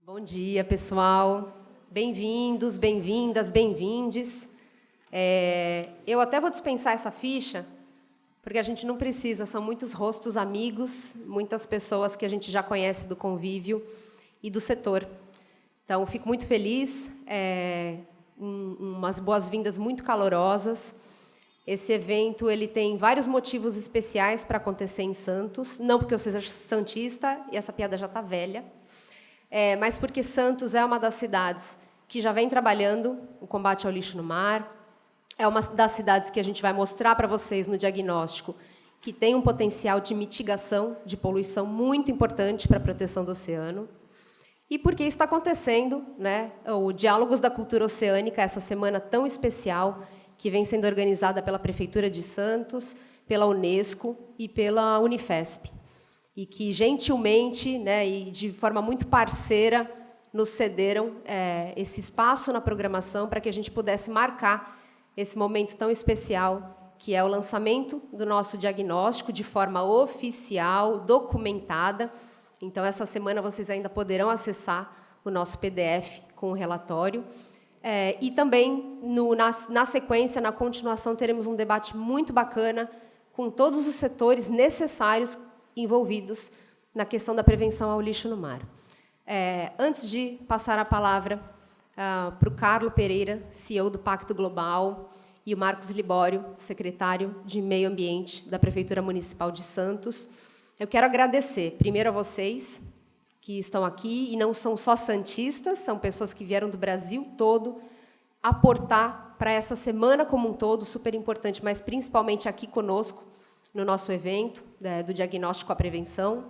Bom dia, pessoal. Bem-vindos, bem-vindas, bem-vindes. Eu até vou dispensar essa ficha, porque a gente não precisa, são muitos rostos amigos, muitas pessoas que a gente já conhece do convívio e do setor. Então, fico muito feliz, umas boas-vindas muito calorosas. Esse evento ele tem vários motivos especiais para acontecer em Santos, não porque eu seja santista, e essa piada já está velha, mas porque Santos é uma das cidades que já vem trabalhando o combate ao lixo no mar, é uma das cidades que a gente vai mostrar para vocês no diagnóstico que tem um potencial de mitigação de poluição muito importante para a proteção do oceano, e porque está acontecendo, o Diálogos da Cultura Oceânica, essa semana tão especial, que vem sendo organizada pela Prefeitura de Santos, pela Unesco e pela Unifesp, e que, gentilmente, e de forma muito parceira, nos cederam esse espaço na programação para que a gente pudesse marcar esse momento tão especial, que é o lançamento do nosso diagnóstico de forma oficial, documentada. Então, essa semana, vocês ainda poderão acessar o nosso PDF com o relatório. E também, na sequência, na continuação, teremos um debate muito bacana com todos os setores necessários envolvidos na questão da prevenção ao lixo no mar. Antes de passar a palavra para o Carlos Pereira, CEO do Pacto Global, e o Marcos Libório, secretário de Meio Ambiente da Prefeitura Municipal de Santos, eu quero agradecer, primeiro, a vocês que estão aqui, e não são só santistas, são pessoas que vieram do Brasil todo aportar para essa semana como um todo, super importante, mas principalmente aqui conosco, no nosso evento, do Diagnóstico à Prevenção,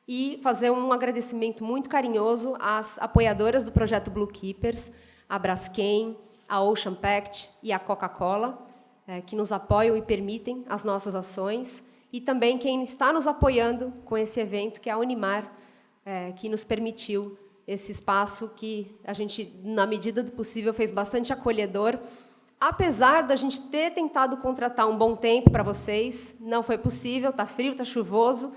e fazer um agradecimento muito carinhoso às apoiadoras do projeto Blue Keepers, a Braskem, a Ocean Pact e a Coca-Cola, que nos apoiam e permitem as nossas ações, e também quem está nos apoiando com esse evento, que é a Unimar, que nos permitiu esse espaço que a gente, na medida do possível, fez bastante acolhedor. Apesar da gente ter tentado contratar um bom tempo para vocês, não foi possível, está frio, está chuvoso,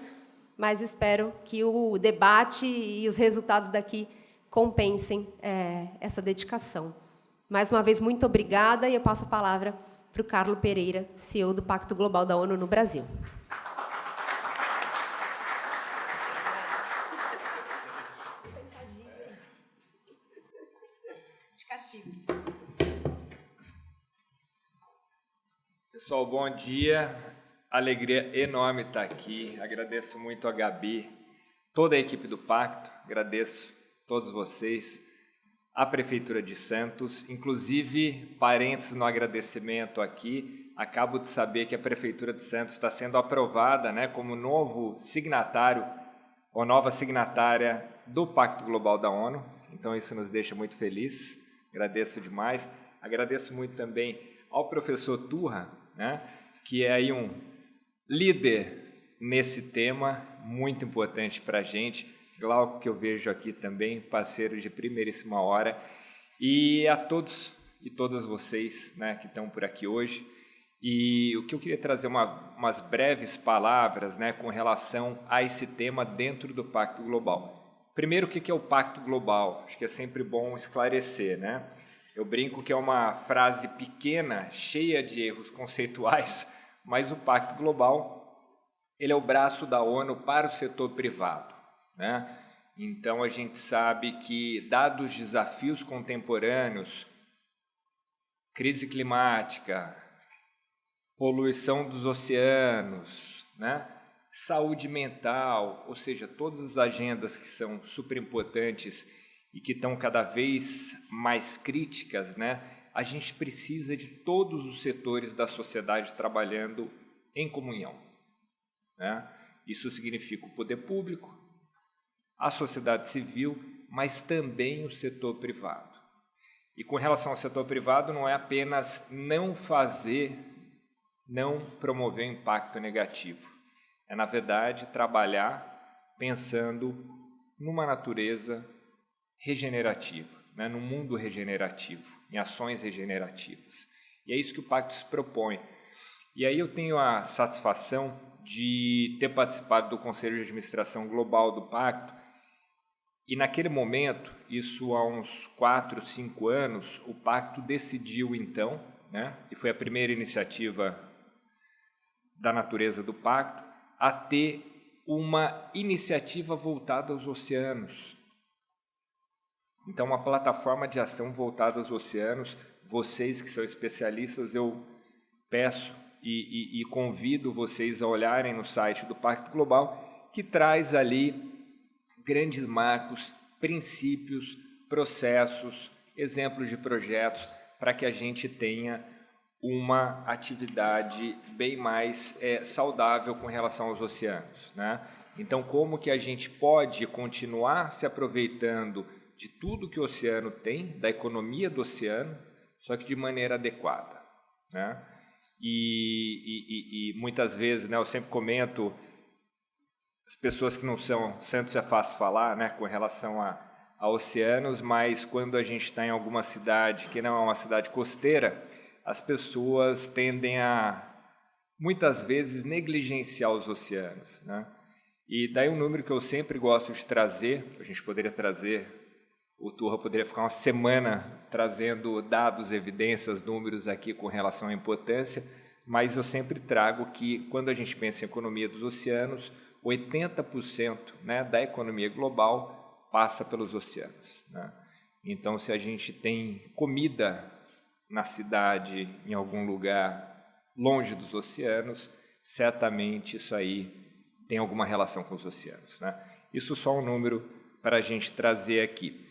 mas espero que o debate e os resultados daqui compensem essa dedicação. Mais uma vez, muito obrigada, e eu passo a palavra para o Carlos Pereira, CEO do Pacto Global da ONU no Brasil. Pessoal, bom dia. Alegria enorme estar aqui. Agradeço muito a Gabi, toda a equipe do Pacto. Agradeço a todos vocês, a Prefeitura de Santos. Inclusive, parênteses no agradecimento aqui, acabo de saber que a Prefeitura de Santos está sendo aprovada, como novo signatário ou nova signatária do Pacto Global da ONU. Então, isso nos deixa muito felizes. Agradeço demais. Agradeço muito também ao professor Turra, que é aí um líder nesse tema, muito importante para a gente. Glauco, que eu vejo aqui também, parceiro de primeiríssima hora. E a todos e todas vocês que estão por aqui hoje. E o que eu queria trazer umas breves palavras com relação a esse tema dentro do Pacto Global. Primeiro, o que é o Pacto Global? Acho que é sempre bom esclarecer, Eu brinco que é uma frase pequena, cheia de erros conceituais, mas o Pacto Global ele é o braço da ONU para o setor privado. Então, a gente sabe que, dados os desafios contemporâneos, crise climática, poluição dos oceanos, saúde mental, ou seja, todas as agendas que são super importantes e que estão cada vez mais críticas, a gente precisa de todos os setores da sociedade trabalhando em comunhão. Isso significa o poder público, a sociedade civil, mas também o setor privado. E com relação ao setor privado, não é apenas não promover impacto negativo. É, na verdade, trabalhar pensando numa natureza regenerativa, num mundo regenerativo, em ações regenerativas. E é isso que o Pacto se propõe. E aí eu tenho a satisfação de ter participado do Conselho de Administração Global do Pacto E naquele momento, isso há uns 4, 5 anos, o Pacto decidiu então, né, e foi a primeira iniciativa da natureza do Pacto, a ter uma iniciativa voltada aos oceanos. Então, uma plataforma de ação voltada aos oceanos. Vocês que são especialistas, eu peço e convido vocês a olharem no site do Pacto Global, que traz ali grandes marcos, princípios, processos, exemplos de projetos, para que a gente tenha uma atividade bem mais saudável com relação aos oceanos, né? Então, como que a gente pode continuar se aproveitando de tudo que o oceano tem, da economia do oceano, só que de maneira adequada, né? E muitas vezes, né, eu sempre comento, as pessoas que não são santos é fácil falar, né, com relação a oceanos, mas quando a gente está em alguma cidade que não é uma cidade costeira, as pessoas tendem a, muitas vezes, negligenciar os oceanos, né? E daí um número que eu sempre gosto de trazer, a gente poderia trazer, o Turra poderia ficar uma semana trazendo dados, evidências, números aqui com relação à importância, mas eu sempre trago que, quando a gente pensa em economia dos oceanos, 80%, né, da economia global passa pelos oceanos, né? Então, se a gente tem comida na cidade, em algum lugar longe dos oceanos, certamente isso aí tem alguma relação com os oceanos, né? Isso só um número para a gente trazer aqui.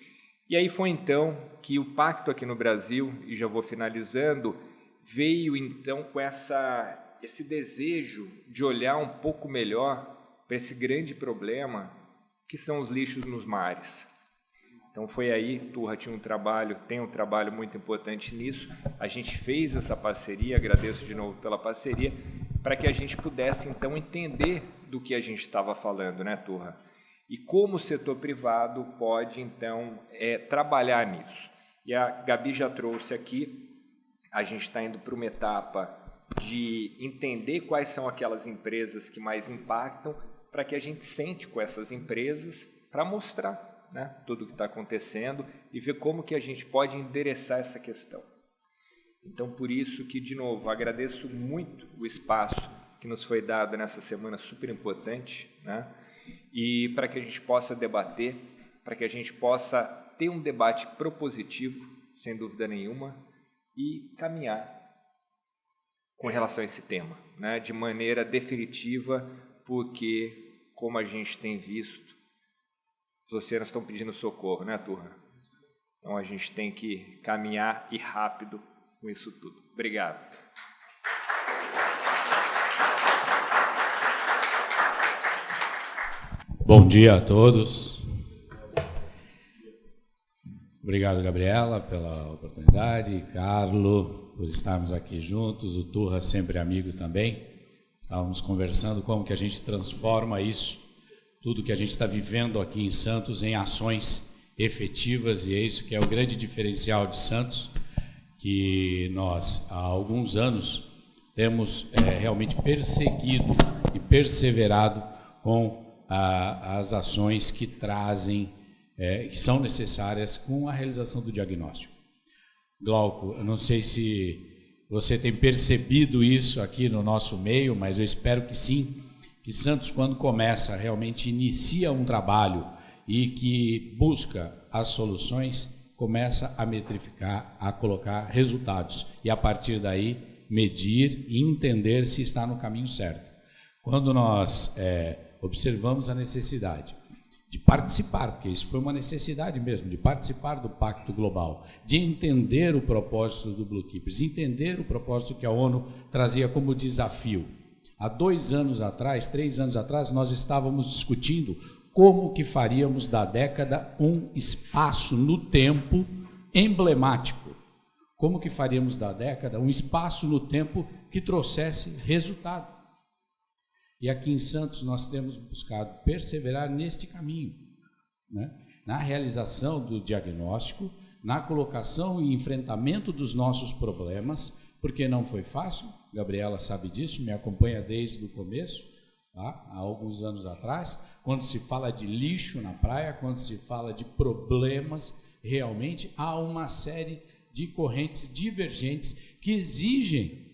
E aí foi então que o Pacto aqui no Brasil, e já vou finalizando, veio então com esse desejo de olhar um pouco melhor para esse grande problema que são os lixos nos mares. Então foi aí, Turra tem um trabalho muito importante nisso, a gente fez essa parceria, agradeço de novo pela parceria, para que a gente pudesse então entender do que a gente estava falando, né, Turra? E como o setor privado pode, então, trabalhar nisso. E a Gabi já trouxe aqui, a gente está indo para uma etapa de entender quais são aquelas empresas que mais impactam, para que a gente sente com essas empresas para mostrar, né, tudo o que está acontecendo e ver como que a gente pode endereçar essa questão. Então, por isso que, de novo, agradeço muito o espaço que nos foi dado nessa semana super importante, né? E para que a gente possa debater, para que a gente possa ter um debate propositivo, sem dúvida nenhuma, e caminhar com relação a esse tema, né, de maneira definitiva, porque, como a gente tem visto, os oceanos estão pedindo socorro, né, Turra? Então a gente tem que caminhar e rápido com isso tudo. Obrigado. Bom dia a todos. Obrigado, Gabriela, pela oportunidade, Carlo, por estarmos aqui juntos, o Turra sempre amigo também. Estávamos conversando como que a gente transforma isso, tudo que a gente está vivendo aqui em Santos, em ações efetivas, e é isso que é o grande diferencial de Santos, que nós, há alguns anos, temos realmente perseguido e perseverado com as ações que trazem, que são necessárias com a realização do diagnóstico. Glauco, eu não sei se você tem percebido isso aqui no nosso meio, mas eu espero que sim, que Santos, quando começa, realmente inicia um trabalho e que busca as soluções, começa a metrificar, a colocar resultados e, a partir daí, medir e entender se está no caminho certo. Quando nós observamos a necessidade de participar, porque isso foi uma necessidade mesmo, de participar do Pacto Global, de entender o propósito do Blue Keepers, entender o propósito que a ONU trazia como desafio. Há 2 anos atrás, 3 anos atrás, nós estávamos discutindo como que faríamos da década um espaço no tempo emblemático. Como que faríamos da década um espaço no tempo que trouxesse resultado. E aqui em Santos nós temos buscado perseverar neste caminho, né? Na realização do diagnóstico, na colocação e enfrentamento dos nossos problemas, porque não foi fácil, Gabriela sabe disso, me acompanha desde o começo, tá? Há alguns anos atrás, quando se fala de lixo na praia, quando se fala de problemas, realmente há uma série de correntes divergentes que exigem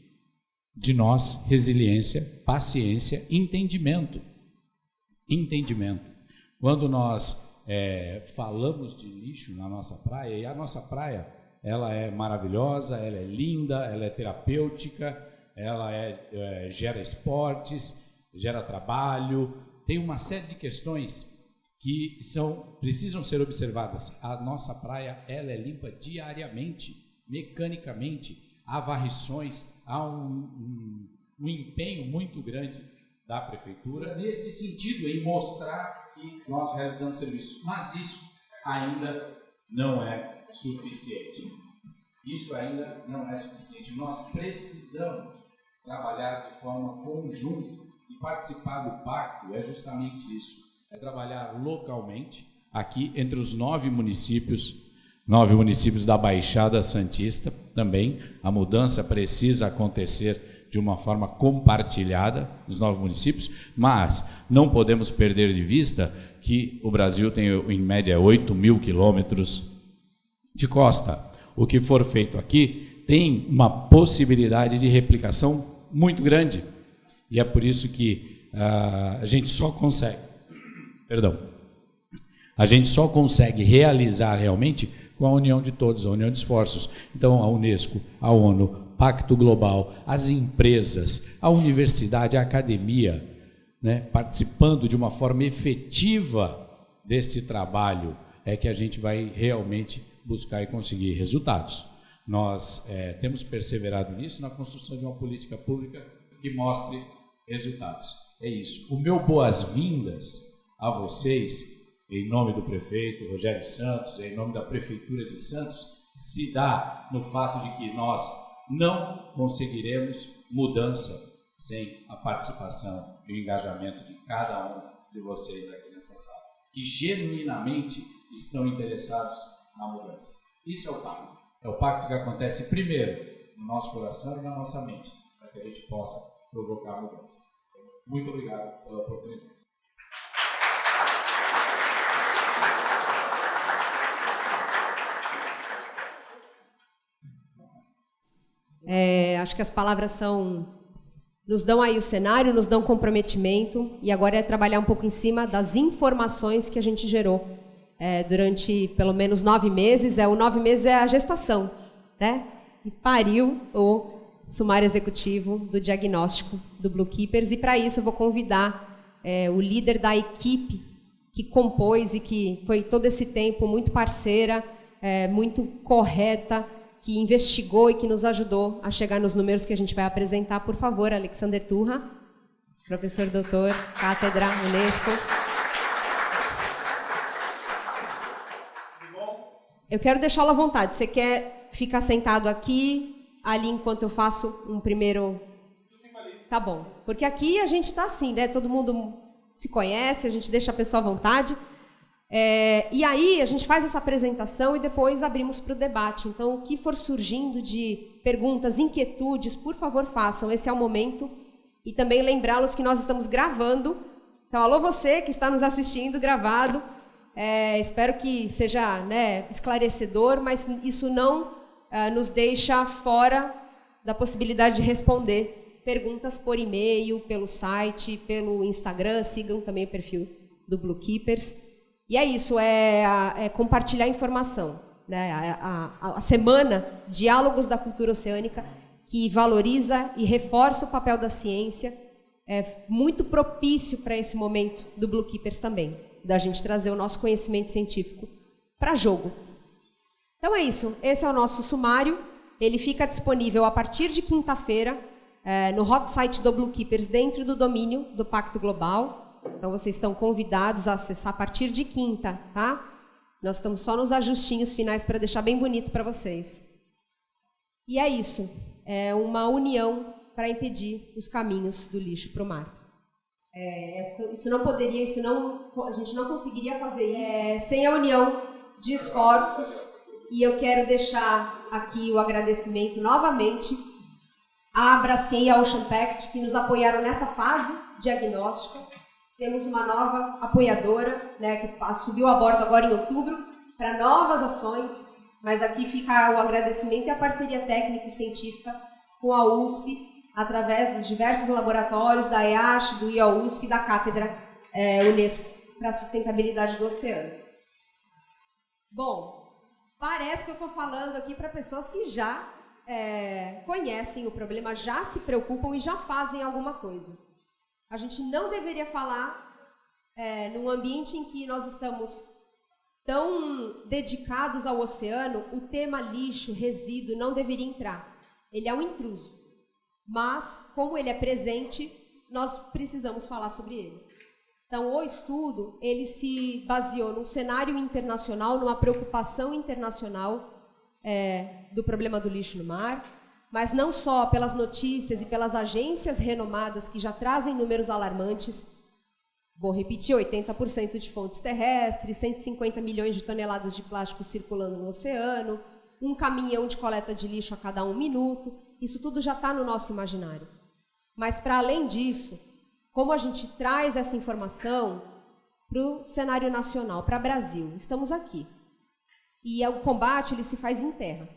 de nós resiliência, paciência, entendimento. Quando nós falamos de lixo na nossa praia, e a nossa praia, ela é maravilhosa, ela é linda, ela é terapêutica, ela gera esportes, gera trabalho, tem uma série de questões que precisam ser observadas. A nossa praia, ela é limpa diariamente, mecanicamente, há varrições, há um empenho muito grande da prefeitura nesse sentido, em mostrar que nós realizamos serviço. Mas isso ainda não é suficiente. Nós precisamos trabalhar de forma conjunta e participar do pacto é justamente isso. É trabalhar localmente, aqui entre os 9 municípios da Baixada Santista também. A mudança precisa acontecer de uma forma compartilhada nos 9 municípios, mas não podemos perder de vista que o Brasil tem, em média, 8 mil quilômetros de costa. O que for feito aqui tem uma possibilidade de replicação muito grande. E é por isso que a gente só consegue realizar realmente com a união de todos, a união de esforços. Então, a Unesco, a ONU, Pacto Global, as empresas, a universidade, a academia, né, participando de uma forma efetiva deste trabalho, é que a gente vai realmente buscar e conseguir resultados. Nós temos perseverado nisso, na construção de uma política pública que mostre resultados. É isso. O meu boas-vindas a vocês, em nome do prefeito Rogério Santos, em nome da Prefeitura de Santos, se dá no fato de que nós não conseguiremos mudança sem a participação e o engajamento de cada um de vocês aqui nessa sala, que genuinamente estão interessados na mudança. Isso é o pacto. É o pacto que acontece primeiro no nosso coração e na nossa mente, para que a gente possa provocar a mudança. Muito obrigado pela oportunidade. Acho que as palavras nos dão aí o cenário, nos dão comprometimento, e agora é trabalhar um pouco em cima das informações que a gente gerou durante pelo menos 9 meses. O 9 meses é a gestação, né? E pariu o sumário executivo do diagnóstico do Blue Keepers, e para isso eu vou convidar o líder da equipe que compôs e que foi todo esse tempo muito parceira, muito correta, que investigou e que nos ajudou a chegar nos números que a gente vai apresentar. Por favor, Alexander Turra, professor doutor, Cátedra Unesco. Eu quero deixá-lo à vontade. Você quer ficar sentado aqui, ali, enquanto eu faço um primeiro... Tá bom. Porque aqui a gente está assim, né? Todo mundo se conhece, a gente deixa a pessoa à vontade. E aí a gente faz essa apresentação e depois abrimos para o debate. Então, o que for surgindo de perguntas, inquietudes, por favor, façam. Esse é o momento. E também lembrá-los que nós estamos gravando. Então, alô você que está nos assistindo gravado. Espero que seja, né, esclarecedor, mas isso não nos deixa fora da possibilidade de responder perguntas por e-mail, pelo site, pelo Instagram. Sigam também o perfil do Blue Keepers. E é isso, compartilhar informação, né? A semana Diálogos da Cultura Oceânica, que valoriza e reforça o papel da ciência, é muito propício para esse momento do Blue Keepers também, da gente trazer o nosso conhecimento científico para jogo. Então é isso, esse é o nosso sumário, ele fica disponível a partir de quinta-feira no hot site do Blue Keepers, dentro do domínio do Pacto Global. Então, vocês estão convidados a acessar a partir de quinta, tá? Nós estamos só nos ajustinhos finais para deixar bem bonito para vocês. E é isso. É uma união para impedir os caminhos do lixo para o mar. Isso não poderia, a gente não conseguiria fazer isso sem a união de esforços. E eu quero deixar aqui o agradecimento novamente a Braskem e a Ocean Pact, que nos apoiaram nessa fase diagnóstica. Temos uma nova apoiadora, né, que subiu a bordo agora em outubro, para novas ações, mas aqui fica o agradecimento e a parceria técnico-científica com a USP, através dos diversos laboratórios da EASH, do IAUSP e da Cátedra Unesco para a Sustentabilidade do Oceano. Bom, parece que eu estou falando aqui para pessoas que já conhecem o problema, já se preocupam e já fazem alguma coisa. A gente não deveria falar num ambiente em que nós estamos tão dedicados ao oceano, o tema lixo, resíduo não deveria entrar. Ele é um intruso. Mas, como ele é presente, nós precisamos falar sobre ele. Então, o estudo, ele se baseou num cenário internacional, numa preocupação internacional do problema do lixo no mar, mas não só pelas notícias e pelas agências renomadas que já trazem números alarmantes. Vou repetir, 80% de fontes terrestres, 150 milhões de toneladas de plástico circulando no oceano, um caminhão de coleta de lixo a cada 1 minuto. Isso tudo já está no nosso imaginário. Mas, para além disso, como a gente traz essa informação para o cenário nacional, para o Brasil? Estamos aqui. E o combate ele se faz em terra.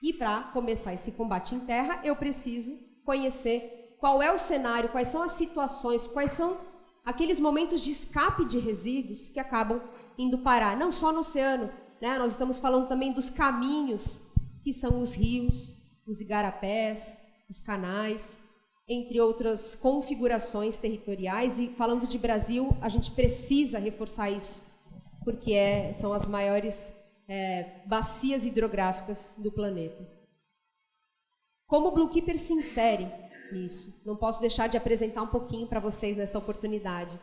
E para começar esse combate em terra, eu preciso conhecer qual é o cenário, quais são as situações, quais são aqueles momentos de escape de resíduos que acabam indo parar, não só no oceano, né? Nós estamos falando também dos caminhos, que são os rios, os igarapés, os canais, entre outras configurações territoriais. E falando de Brasil, a gente precisa reforçar isso, porque são as maiores bacias hidrográficas do planeta. Como o Blue Keeper se insere nisso? Não posso deixar de apresentar um pouquinho para vocês nessa oportunidade.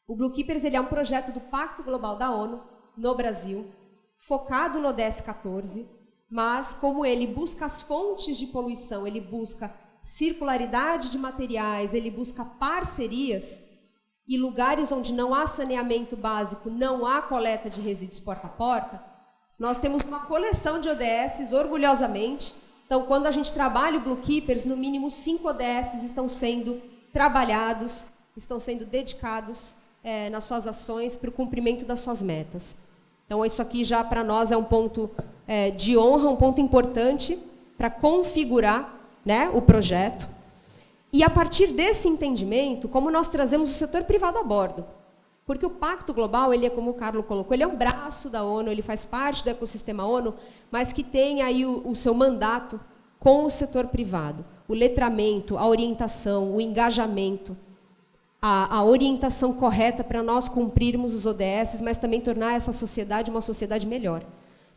O Blue Keepers ele é um projeto do Pacto Global da ONU, no Brasil, focado no ODS 14, mas como ele busca as fontes de poluição, ele busca circularidade de materiais, ele busca parcerias e lugares onde não há saneamento básico, não há coleta de resíduos porta a porta, nós temos uma coleção de ODSs, orgulhosamente. Então, quando a gente trabalha o Blue Keepers, no mínimo 5 ODSs estão sendo trabalhados, estão sendo dedicados nas suas ações para o cumprimento das suas metas. Então, isso aqui já para nós é um ponto de honra, um ponto importante para configurar, né, o projeto. E a partir desse entendimento, como nós trazemos o setor privado a bordo. Porque o Pacto Global, ele é, como o Carlos colocou, ele é um braço da ONU, ele faz parte do ecossistema ONU, mas que tem aí o seu mandato com o setor privado. O letramento, a orientação, o engajamento, a orientação correta para nós cumprirmos os ODS, mas também tornar essa sociedade uma sociedade melhor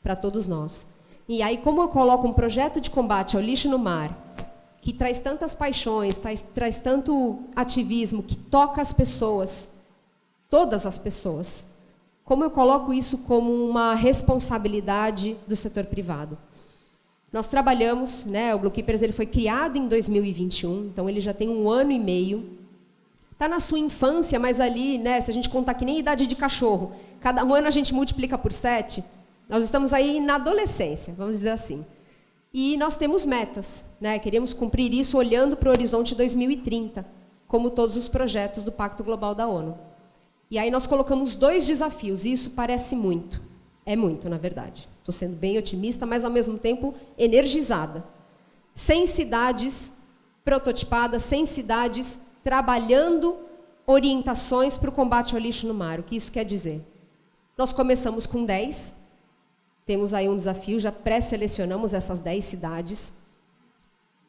para todos nós. E aí, como eu coloco um projeto de combate ao lixo no mar, que traz tantas paixões, traz tanto ativismo, que toca as pessoas, todas as pessoas, como eu coloco isso como uma responsabilidade do setor privado? Nós trabalhamos, né, o Blue Keepers ele foi criado em 2021, então ele já tem 1 ano e meio. Está na sua infância, mas ali, né, se a gente contar que nem idade de cachorro, cada 1 ano a gente multiplica por 7, nós estamos aí na adolescência, vamos dizer assim. E nós temos metas, né, queremos cumprir isso olhando para o horizonte 2030, como todos os projetos do Pacto Global da ONU. E aí nós colocamos 2 desafios, e isso parece muito. É muito, na verdade. Estou sendo bem otimista, mas, ao mesmo tempo, energizada. 100 cidades prototipadas, 100 cidades trabalhando orientações para o combate ao lixo no mar. O que isso quer dizer? Nós começamos com 10. Temos aí um desafio, já pré-selecionamos essas 10 cidades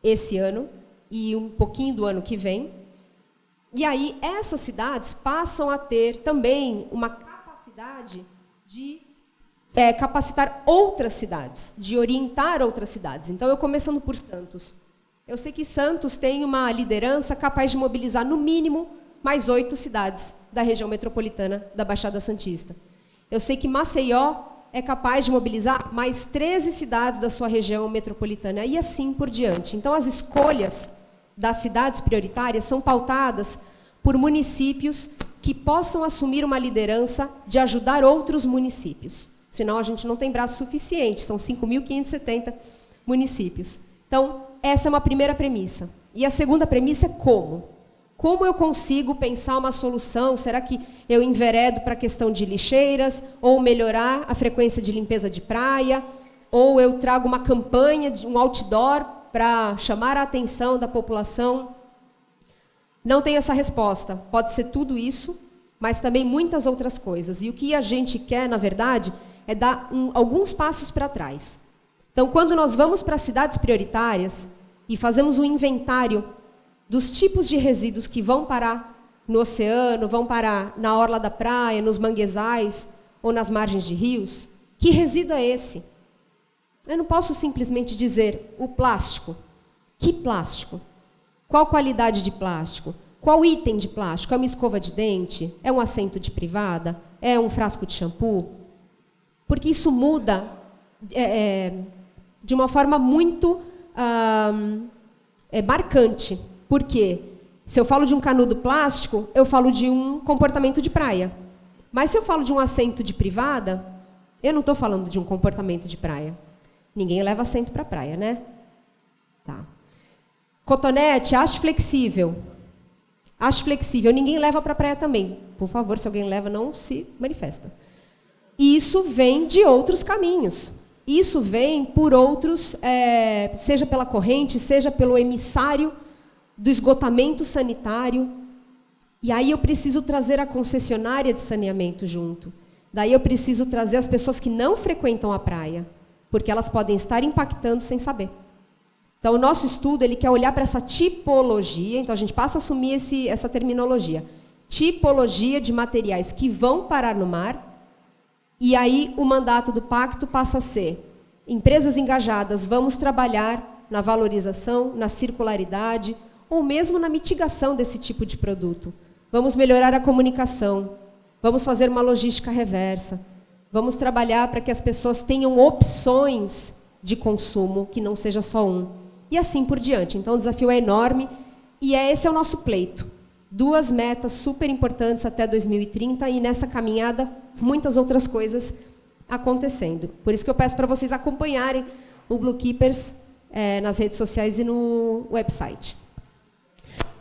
esse ano e um pouquinho do ano que vem. E aí, essas cidades passam a ter também uma capacidade de capacitar outras cidades, de orientar outras cidades. Então, eu começando por Santos. Eu sei que Santos tem uma liderança capaz de mobilizar, no mínimo, mais 8 cidades da região metropolitana da Baixada Santista. Eu sei que Maceió é capaz de mobilizar mais 13 cidades da sua região metropolitana, e assim por diante. Então, as escolhas das cidades prioritárias são pautadas por municípios que possam assumir uma liderança de ajudar outros municípios. Senão, a gente não tem braço suficiente, são 5.570 municípios. Então, essa é uma primeira premissa. E a segunda premissa é como. Como eu consigo pensar uma solução? Será que eu enveredo para a questão de lixeiras, ou melhorar a frequência de limpeza de praia, ou eu trago uma campanha, um outdoor, para chamar a atenção da população? Não tenho essa resposta. Pode ser tudo isso, mas também muitas outras coisas. E o que a gente quer, na verdade, é dar alguns passos para trás. Então, quando nós vamos para cidades prioritárias e fazemos um inventário dos tipos de resíduos que vão parar no oceano, vão parar na orla da praia, nos manguezais ou nas margens de rios, que resíduo é esse? Eu não posso simplesmente dizer o plástico. Que plástico? Qual qualidade de plástico? Qual item de plástico? É uma escova de dente? É um assento de privada? É um frasco de shampoo? Porque isso muda de uma forma muito marcante. Por quê? Se eu falo de um canudo plástico, eu falo de um comportamento de praia. Mas se eu falo de um assento de privada, eu não estou falando de um comportamento de praia. Ninguém leva assento para a praia, né? Tá. Cotonete, haste flexível. Haste flexível, ninguém leva para a praia também. Por favor, se alguém leva, não se manifesta. Isso vem de outros caminhos. Isso vem por outros, seja pela corrente, seja pelo emissário do esgotamento sanitário. E aí eu preciso trazer a concessionária de saneamento junto. Daí eu preciso trazer as pessoas que não frequentam a praia, porque elas podem estar impactando sem saber. Então, o nosso estudo ele quer olhar para essa tipologia, então a gente passa a assumir essa terminologia. Tipologia de materiais que vão parar no mar, e aí o mandato do pacto passa a ser: empresas engajadas, vamos trabalhar na valorização, na circularidade, ou mesmo na mitigação desse tipo de produto. Vamos melhorar a comunicação, vamos fazer uma logística reversa, vamos trabalhar para que as pessoas tenham opções de consumo, que não seja só um. E assim por diante. Então, o desafio é enorme e esse é o nosso pleito. 2 metas super importantes até 2030 e nessa caminhada, muitas outras coisas acontecendo. Por isso que eu peço para vocês acompanharem o Blue Keepers nas redes sociais e no website.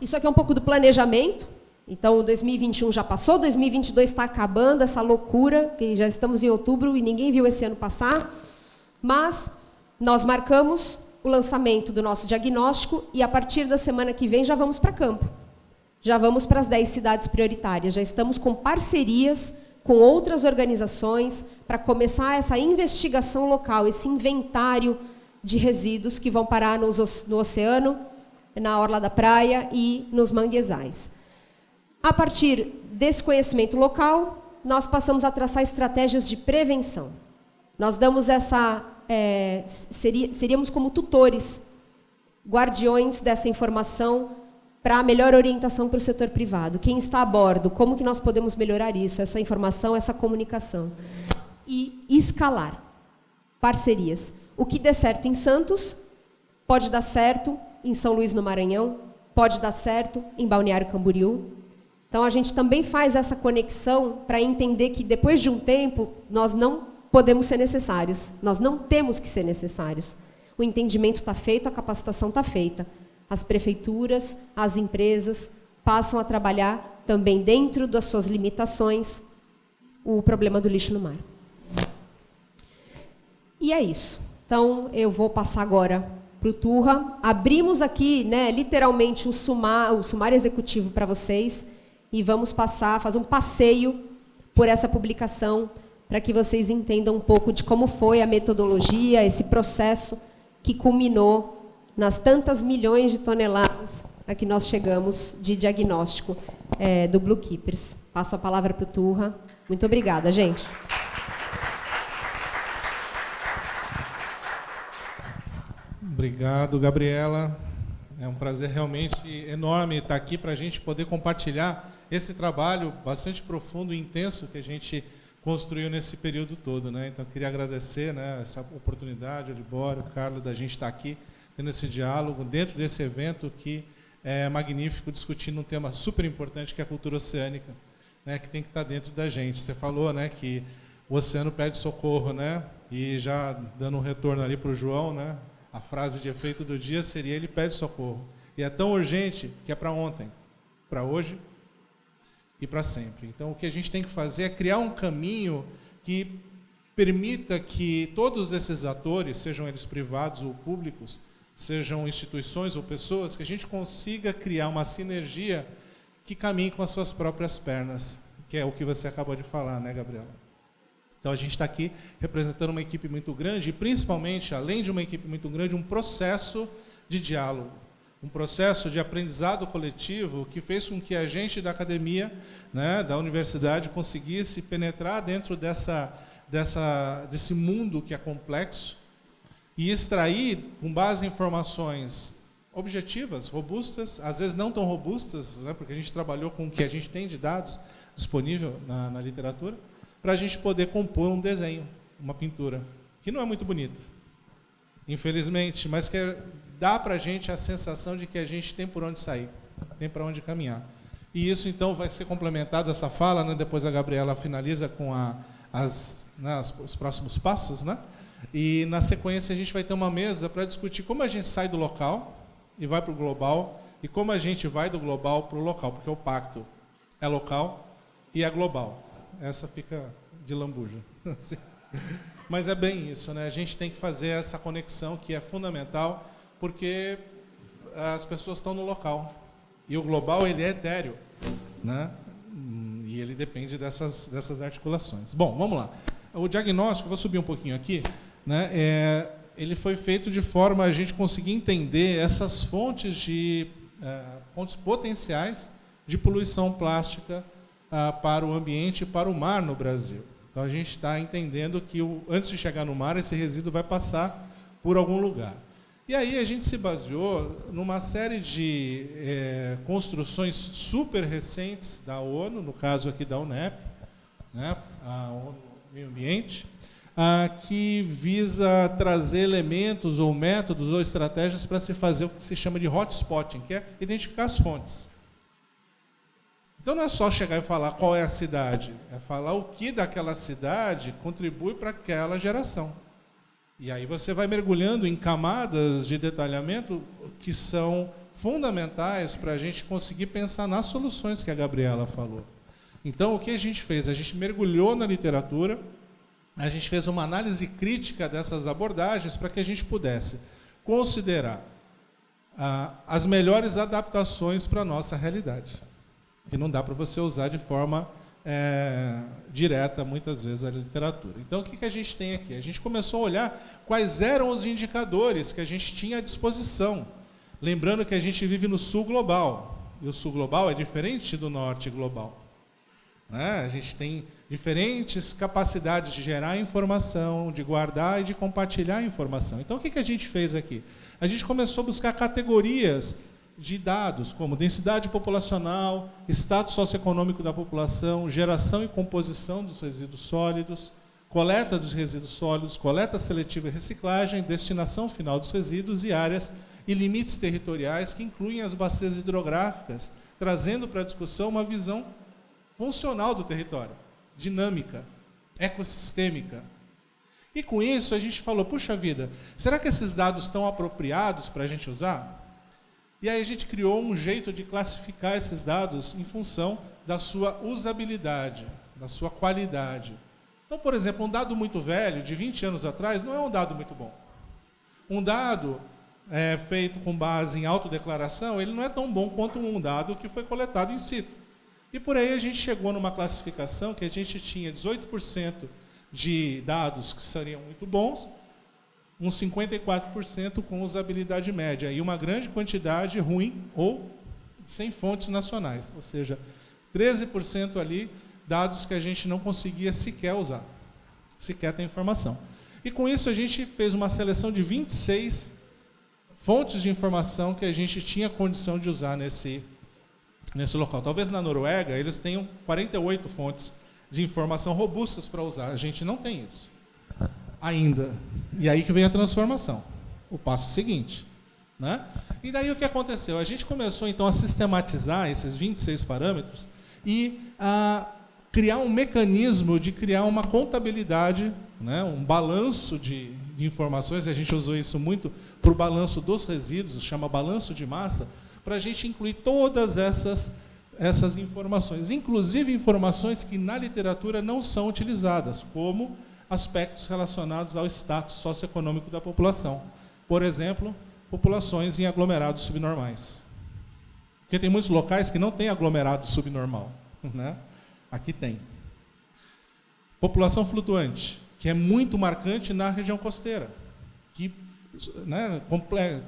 Isso aqui é um pouco do planejamento. Então, 2021 já passou, 2022 está acabando, essa loucura, que já estamos em outubro e ninguém viu esse ano passar. Mas nós marcamos o lançamento do nosso diagnóstico e, a partir da semana que vem, já vamos para campo. Já vamos para as 10 cidades prioritárias. Já estamos com parcerias com outras organizações para começar essa investigação local, esse inventário de resíduos que vão parar no oceano, na orla da praia e nos manguezais. A partir desse conhecimento local, nós passamos a traçar estratégias de prevenção. Nós damos seríamos como tutores, guardiões dessa informação para a melhor orientação para o setor privado. Quem está a bordo, como que nós podemos melhorar isso, essa informação, essa comunicação. E escalar parcerias. O que der certo em Santos, pode dar certo em São Luís, no Maranhão, pode dar certo em Balneário Camboriú. Então, a gente também faz essa conexão para entender que, depois de um tempo, nós não podemos ser necessários. Nós não temos que ser necessários. O entendimento está feito, a capacitação está feita. As prefeituras, as empresas passam a trabalhar também dentro das suas limitações o problema do lixo no mar. E é isso. Então, eu vou passar agora para o Turra. Abrimos aqui, literalmente, o sumário executivo para vocês e vamos fazer um passeio por essa publicação para que vocês entendam um pouco de como foi a metodologia, esse processo que culminou nas tantas milhões de toneladas a que nós chegamos de diagnóstico do Blue Keepers. Passo a palavra para o Turra. Muito obrigada, gente. Obrigado, Gabriela. É um prazer realmente enorme estar aqui para a gente poder compartilhar esse trabalho bastante profundo e intenso que a gente construiu nesse período todo, né? Então, eu queria agradecer, essa oportunidade, o Libório, o Carlos, da gente estar aqui, tendo esse diálogo dentro desse evento que é magnífico, discutindo um tema super importante, que é a cultura oceânica, que tem que estar dentro da gente. Você falou, que o oceano pede socorro, e já dando um retorno ali para o João, A frase de efeito do dia seria: ele pede socorro. E é tão urgente que é para ontem, para hoje e para sempre. Então, o que a gente tem que fazer é criar um caminho que permita que todos esses atores, sejam eles privados ou públicos, sejam instituições ou pessoas, que a gente consiga criar uma sinergia que caminhe com as suas próprias pernas, que é o que você acabou de falar, né, Gabriela? Então, a gente está aqui representando uma equipe muito grande e, principalmente, além de uma equipe muito grande, um processo de diálogo, um processo de aprendizado coletivo que fez com que a gente da academia, né, da universidade, conseguisse penetrar dentro desse mundo que é complexo e extrair, com base em informações objetivas, robustas, às vezes não tão robustas, né, porque a gente trabalhou com o que a gente tem de dados disponível na literatura, para a gente poder compor um desenho, uma pintura, que não é muito bonita, infelizmente, mas que dá para a gente a sensação de que a gente tem por onde sair, tem para onde caminhar. E isso, então, vai ser complementado, essa fala, né, depois a Gabriela finaliza com os próximos passos, né? E, na sequência, a gente vai ter uma mesa para discutir como a gente sai do local e vai para o global, e como a gente vai do global para o local, porque o pacto é local e é global. Essa fica de lambuja. Mas é bem isso, né? A gente tem que fazer essa conexão que é fundamental, porque as pessoas estão no local. E o global, ele é etéreo, né? E ele depende dessas articulações. Bom, vamos lá. O diagnóstico, vou subir um pouquinho aqui, né? Ele foi feito de forma a gente conseguir entender essas fontes potenciais de poluição plástica para o ambiente e para o mar no Brasil. Então, a gente está entendendo que, antes de chegar no mar, esse resíduo vai passar por algum lugar. E aí a gente se baseou numa série de construções super recentes da ONU, no caso aqui da UNEP, né, a ONU Meio Ambiente, que visa trazer elementos ou métodos ou estratégias para se fazer o que se chama de hotspotting, que é identificar as fontes. Então, não é só chegar e falar qual é a cidade, é falar o que daquela cidade contribui para aquela geração. E aí você vai mergulhando em camadas de detalhamento que são fundamentais para a gente conseguir pensar nas soluções que a Gabriela falou. Então, o que a gente fez? A gente mergulhou na literatura, a gente fez uma análise crítica dessas abordagens para que a gente pudesse considerar as melhores adaptações para a nossa realidade. Que não dá para você usar de forma direta, muitas vezes, a literatura. Então, o que a gente tem aqui? A gente começou a olhar quais eram os indicadores que a gente tinha à disposição. Lembrando que a gente vive no sul global, e o sul global é diferente do norte global. Né? A gente tem diferentes capacidades de gerar informação, de guardar e de compartilhar informação. Então, o que a gente fez aqui? A gente começou a buscar categorias de dados, como densidade populacional, status socioeconômico da população, geração e composição dos resíduos sólidos, coleta dos resíduos sólidos, coleta seletiva e reciclagem, destinação final dos resíduos e áreas e limites territoriais que incluem as bacias hidrográficas, trazendo para a discussão uma visão funcional do território, dinâmica, ecossistêmica. E com isso a gente falou, puxa vida, será que esses dados estão apropriados para a gente usar? E aí a gente criou um jeito de classificar esses dados em função da sua usabilidade, da sua qualidade. Então, por exemplo, um dado muito velho, de 20 anos atrás, não é um dado muito bom. Um dado feito com base em autodeclaração, ele não é tão bom quanto um dado que foi coletado in situ. E por aí a gente chegou numa classificação que a gente tinha 18% de dados que seriam muito bons, uns 54% com usabilidade média e uma grande quantidade ruim ou sem fontes nacionais, ou seja, 13% ali, dados que a gente não conseguia sequer usar, sequer ter informação. E com isso a gente fez uma seleção de 26 fontes de informação que a gente tinha condição de usar nesse local. Talvez na Noruega eles tenham 48 fontes de informação robustas para usar, a gente não tem isso. Ainda. E aí que vem a transformação. O passo seguinte. Né? E daí o que aconteceu? A gente começou, então, a sistematizar esses 26 parâmetros e a criar um mecanismo de criar uma contabilidade, né, um balanço de informações, a gente usou isso muito para o balanço dos resíduos, chama balanço de massa, para a gente incluir todas essas informações, inclusive informações que na literatura não são utilizadas, como aspectos relacionados ao status socioeconômico da população. Por exemplo, populações em aglomerados subnormais. Porque tem muitos locais que não tem aglomerado subnormal, né? Aqui tem. População flutuante, que é muito marcante na região costeira, que, né,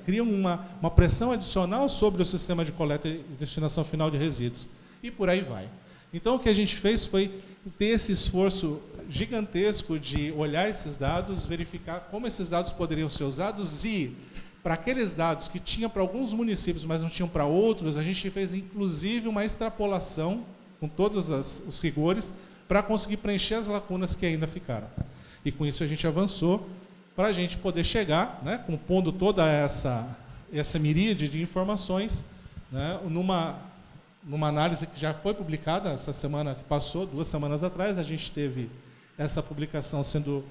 cria uma pressão adicional sobre o sistema de coleta e destinação final de resíduos. E por aí vai. Então, o que a gente fez foi ter esse esforço gigantesco de olhar esses dados, verificar como esses dados poderiam ser usados e, para aqueles dados que tinha para alguns municípios, mas não tinham para outros, a gente fez, inclusive, uma extrapolação, com todos os rigores, para conseguir preencher as lacunas que ainda ficaram. E, com isso, a gente avançou para a gente poder chegar, né, compondo toda essa miríade de informações, né, numa análise que já foi publicada essa semana que passou, 2 semanas atrás, a gente teve essa publicação sendo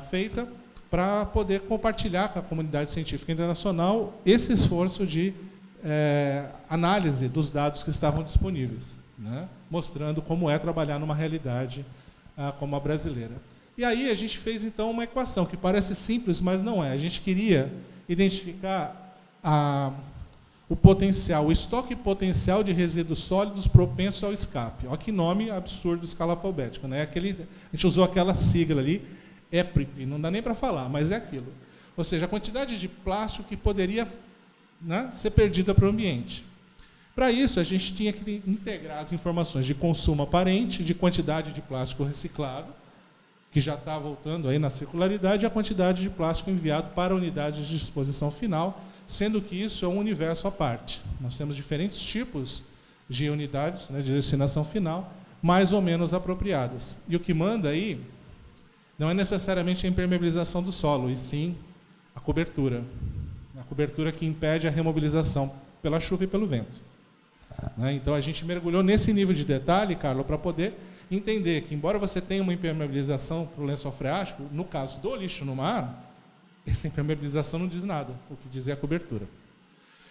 feita para poder compartilhar com a comunidade científica internacional esse esforço de análise dos dados que estavam disponíveis, né, mostrando como é trabalhar numa realidade como a brasileira. E aí a gente fez, então, uma equação que parece simples, mas não é. A gente queria identificar o potencial, o estoque potencial de resíduos sólidos propenso ao escape. Olha que nome absurdo, escala alfabética, né? A gente usou aquela sigla ali, EPRIP, não dá nem para falar, mas é aquilo. Ou seja, a quantidade de plástico que poderia, né, ser perdida para o ambiente. Para isso, a gente tinha que integrar as informações de consumo aparente, de quantidade de plástico reciclado, que já está voltando aí na circularidade, e a quantidade de plástico enviado para unidades de disposição final, sendo que isso é um universo à parte. Nós temos diferentes tipos de unidades, né, de destinação final, mais ou menos apropriadas. E o que manda aí não é necessariamente a impermeabilização do solo, e sim a cobertura. A cobertura que impede a remobilização pela chuva e pelo vento. Né? Então, a gente mergulhou nesse nível de detalhe, Carlos, para poder entender que, embora você tenha uma impermeabilização para o lençol freático, no caso do lixo no mar, essa impermeabilização não diz nada, o que diz é a cobertura.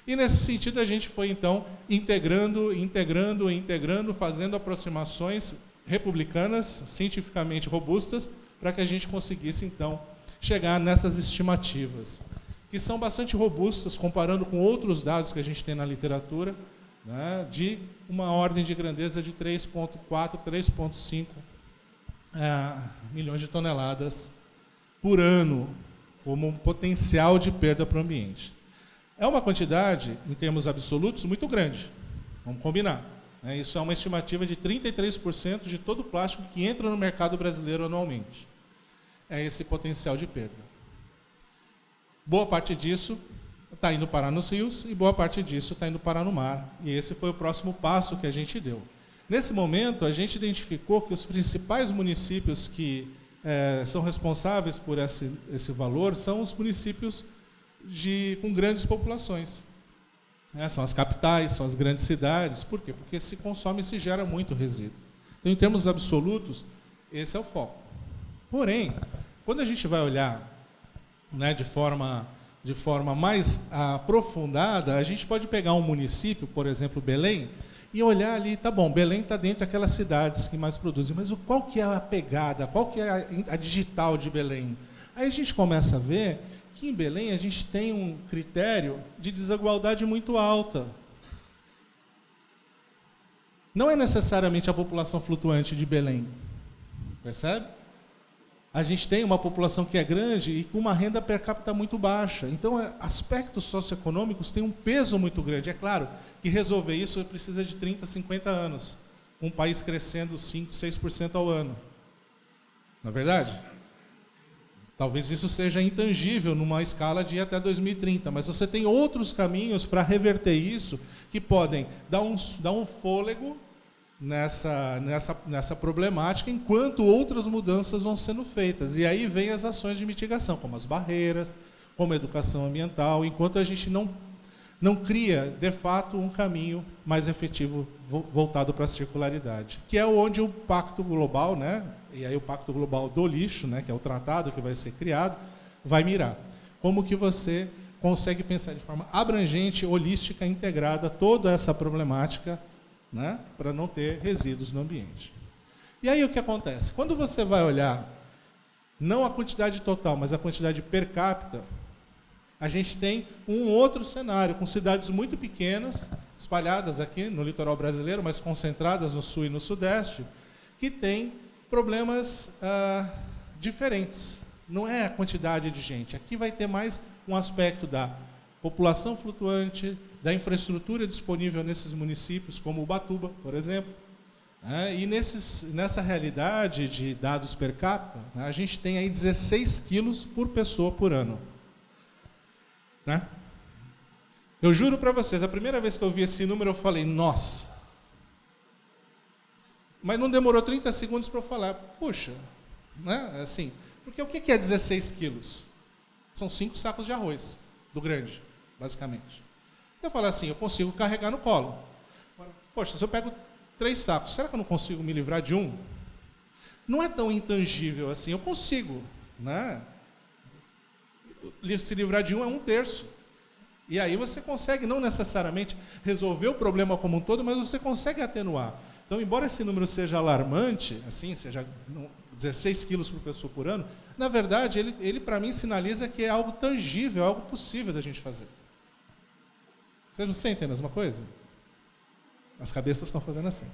E, nesse sentido, a gente foi, então, integrando, fazendo aproximações republicanas, cientificamente robustas, para que a gente conseguisse, então, chegar nessas estimativas, que são bastante robustas, comparando com outros dados que a gente tem na literatura, né, de uma ordem de grandeza de 3,4, 3,5 milhões de toneladas por ano, como um potencial de perda para o ambiente. É uma quantidade, em termos absolutos, muito grande. Vamos combinar. Isso é uma estimativa de 33% de todo o plástico que entra no mercado brasileiro anualmente. É esse potencial de perda. Boa parte disso está indo parar nos rios e boa parte disso está indo parar no mar. E esse foi o próximo passo que a gente deu. Nesse momento, a gente identificou que os principais municípios que são responsáveis por esse valor são os municípios com grandes populações. São as capitais, são as grandes cidades. Por quê? Porque se consome e se gera muito resíduo. Então, em termos absolutos, esse é o foco. Porém, quando a gente vai olhar, né, de forma mais aprofundada, a gente pode pegar um município, por exemplo, Belém, e olhar ali, tá bom, Belém está dentro daquelas cidades que mais produzem, mas qual que é a pegada, qual que é a digital de Belém? Aí a gente começa a ver que em Belém a gente tem um critério de desigualdade muito alta. Não é necessariamente a população flutuante de Belém, percebe? A gente tem uma população que é grande e com uma renda per capita muito baixa. Então, aspectos socioeconômicos têm um peso muito grande. É claro que resolver isso precisa de 30, 50 anos. Um país crescendo 5, 6% ao ano. Não é verdade? Talvez isso seja intangível numa escala de até 2030, mas você tem outros caminhos para reverter isso que podem dar um fôlego nessa problemática, enquanto outras mudanças vão sendo feitas. E aí vem as ações de mitigação, como as barreiras, como a educação ambiental, enquanto a gente não cria, de fato, um caminho mais efetivo voltado para a circularidade, que é onde o Pacto Global, né, e aí o Pacto Global do Lixo, né, que é o tratado que vai ser criado, vai mirar. Como que você consegue pensar de forma abrangente, holística, integrada, toda essa problemática, né, para não ter resíduos no ambiente. E aí o que acontece? Quando você vai olhar, não a quantidade total, mas a quantidade per capita, a gente tem um outro cenário, com cidades muito pequenas, espalhadas aqui no litoral brasileiro, mas concentradas no sul e no sudeste, que tem problemas diferentes. Não é a quantidade de gente. Aqui vai ter mais um aspecto da população flutuante, da infraestrutura disponível nesses municípios, como Ubatuba, por exemplo. E nessa realidade de dados per capita, a gente tem aí 16 quilos por pessoa por ano. Né? Eu juro para vocês, a primeira vez que eu vi esse número, eu falei, nossa. Mas não demorou 30 segundos para eu falar, puxa, né? Assim, porque o que é 16 quilos? São 5 sacos de arroz, do grande, basicamente. Eu falo assim, eu consigo carregar no colo. Poxa, se eu pego 3 sacos, será que eu não consigo me livrar de um? Não é tão intangível assim, eu consigo, né? Se livrar de um é 1/3. E aí você consegue, não necessariamente resolver o problema como um todo, mas você consegue atenuar. Então, embora esse número seja alarmante, assim, seja 16 quilos por pessoa por ano, na verdade, ele para mim sinaliza que é algo tangível, algo possível da gente fazer. Vocês não sentem a mesma coisa? As cabeças estão fazendo assim.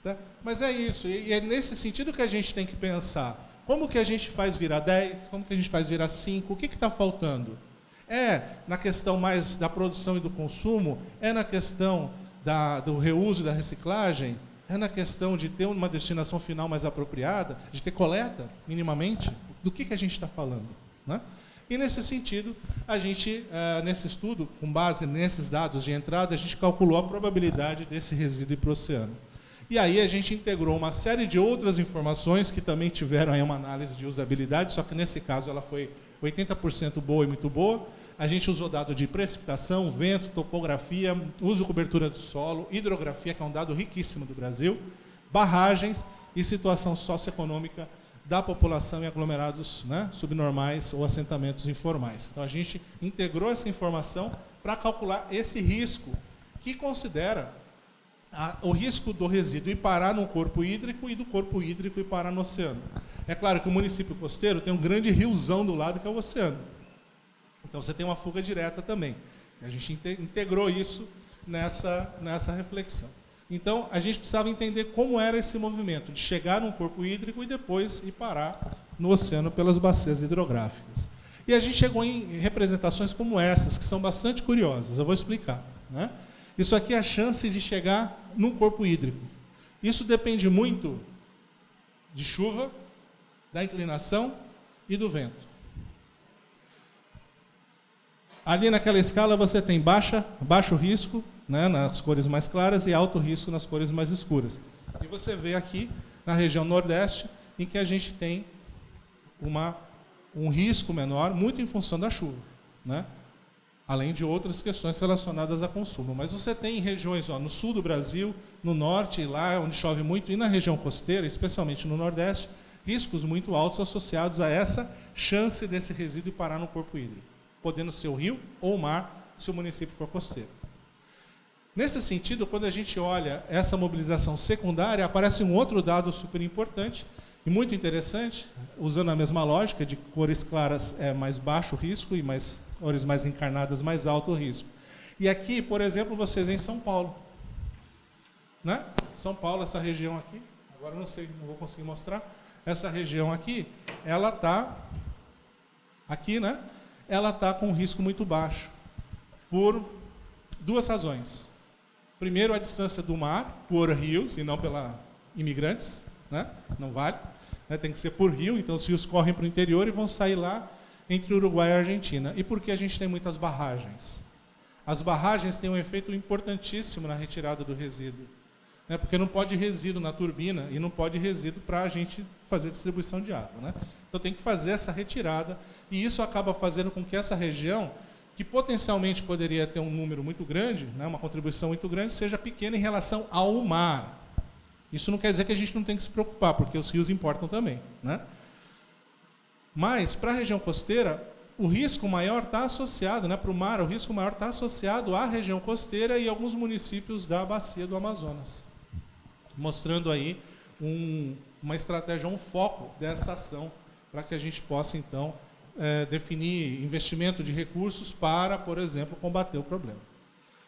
Tá? Mas é isso, e é nesse sentido que a gente tem que pensar. Como que a gente faz virar 10? Como que a gente faz virar 5? O que está faltando? É na questão mais da produção e do consumo? É na questão do reuso e da reciclagem? É na questão de ter uma destinação final mais apropriada? De ter coleta, minimamente? Do que a gente está falando? Né? E, nesse sentido, a gente, nesse estudo, com base nesses dados de entrada, a gente calculou a probabilidade desse resíduo ir para o oceano. E aí a gente integrou uma série de outras informações que também tiveram aí uma análise de usabilidade, só que nesse caso ela foi 80% boa e muito boa. A gente usou dado de precipitação, vento, topografia, uso e cobertura do solo, hidrografia, que é um dado riquíssimo do Brasil, barragens e situação socioeconômica da população em aglomerados, né, subnormais ou assentamentos informais. Então a gente integrou essa informação para calcular esse risco, que considera o risco do resíduo ir parar no corpo hídrico e do corpo hídrico ir parar no oceano. É claro que o município costeiro tem um grande riozão do lado, que é o oceano. Então você tem uma fuga direta também. A gente integrou isso nessa reflexão. Então a gente precisava entender como era esse movimento de chegar num corpo hídrico e depois ir parar no oceano pelas bacias hidrográficas. E a gente chegou em representações como essas, que são bastante curiosas. Eu vou explicar, né? Isso aqui é a chance de chegar num corpo hídrico. Isso depende muito de chuva, da inclinação e do vento. Ali naquela escala você tem baixo risco, né, nas cores mais claras, e alto risco nas cores mais escuras. E você vê aqui na região nordeste, em que a gente tem um risco menor, muito em função da chuva, né? Além de outras questões relacionadas a consumo. Mas você tem regiões no sul do Brasil, no norte, lá onde chove muito, e na região costeira, especialmente no nordeste, riscos muito altos associados a essa chance desse resíduo parar no corpo hídrico, podendo ser o rio ou o mar, se o município for costeiro. Nesse sentido, quando a gente olha essa mobilização secundária, aparece um outro dado super importante e muito interessante, usando a mesma lógica de cores claras é mais baixo risco e cores mais encarnadas mais alto risco. E aqui, por exemplo, vocês em São Paulo. Né? São Paulo, essa região aqui, agora não sei, não vou conseguir mostrar. Essa região aqui, ela está aqui, né? Ela está com um risco muito baixo, por duas razões. Primeiro, a distância do mar, por rios, e não pela imigrantes, né? Não vale, né? Tem que ser por rio, então os rios correm para o interior e vão sair lá entre Uruguai e Argentina. E por que a gente tem muitas barragens? As barragens têm um efeito importantíssimo na retirada do resíduo, né? Porque não pode resíduo na turbina e não pode resíduo para a gente fazer distribuição de água, né? Então tem que fazer essa retirada, e isso acaba fazendo com que essa região, que potencialmente poderia ter um número muito grande, né, uma contribuição muito grande, seja pequena em relação ao mar. Isso não quer dizer que a gente não tem que se preocupar, porque os rios importam também, né? Mas, para a região costeira, o risco maior está associado, né, para o mar, o risco maior está associado à região costeira e alguns municípios da bacia do Amazonas, mostrando aí uma estratégia, um foco dessa ação, para que a gente possa, então, definir investimento de recursos para, por exemplo, combater o problema.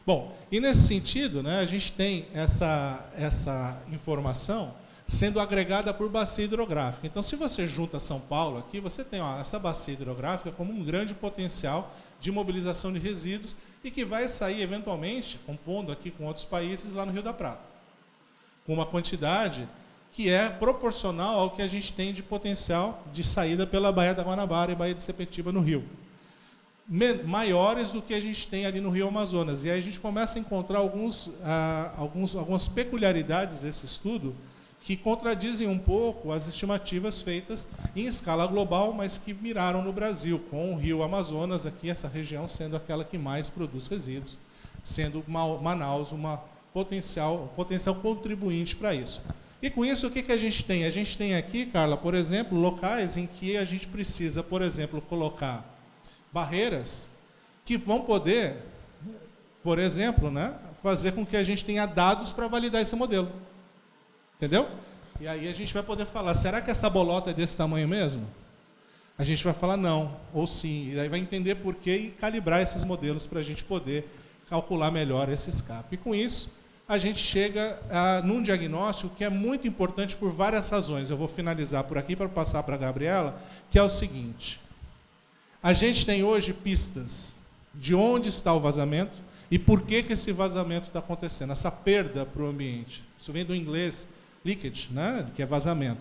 Bom, e nesse sentido, né, a gente tem essa informação sendo agregada por bacia hidrográfica. Então, se você junta São Paulo aqui, você tem essa bacia hidrográfica como um grande potencial de mobilização de resíduos e que vai sair, eventualmente, compondo aqui com outros países, lá no Rio da Prata, com uma quantidade que é proporcional ao que a gente tem de potencial de saída pela Baía da Guanabara e Baía de Sepetiba no Rio. Maiores do que a gente tem ali no Rio Amazonas. E aí a gente começa a encontrar algumas peculiaridades desse estudo que contradizem um pouco as estimativas feitas em escala global, mas que miraram no Brasil, com o Rio Amazonas, aqui essa região sendo aquela que mais produz resíduos, sendo Manaus uma potencial contribuinte para isso. E com isso, o que a gente tem? A gente tem aqui, Carla, por exemplo, locais em que a gente precisa, por exemplo, colocar barreiras que vão poder, por exemplo, né, fazer com que a gente tenha dados para validar esse modelo. Entendeu? E aí a gente vai poder falar, será que essa bolota é desse tamanho mesmo? A gente vai falar não, ou sim. E aí vai entender por quê e calibrar esses modelos para a gente poder calcular melhor esse escape. E com isso, a gente chega num diagnóstico que é muito importante por várias razões. Eu vou finalizar por aqui para passar para a Gabriela, que é o seguinte. A gente tem hoje pistas de onde está o vazamento e por que esse vazamento está acontecendo, essa perda para o ambiente. Isso vem do inglês leakage, né, que é vazamento.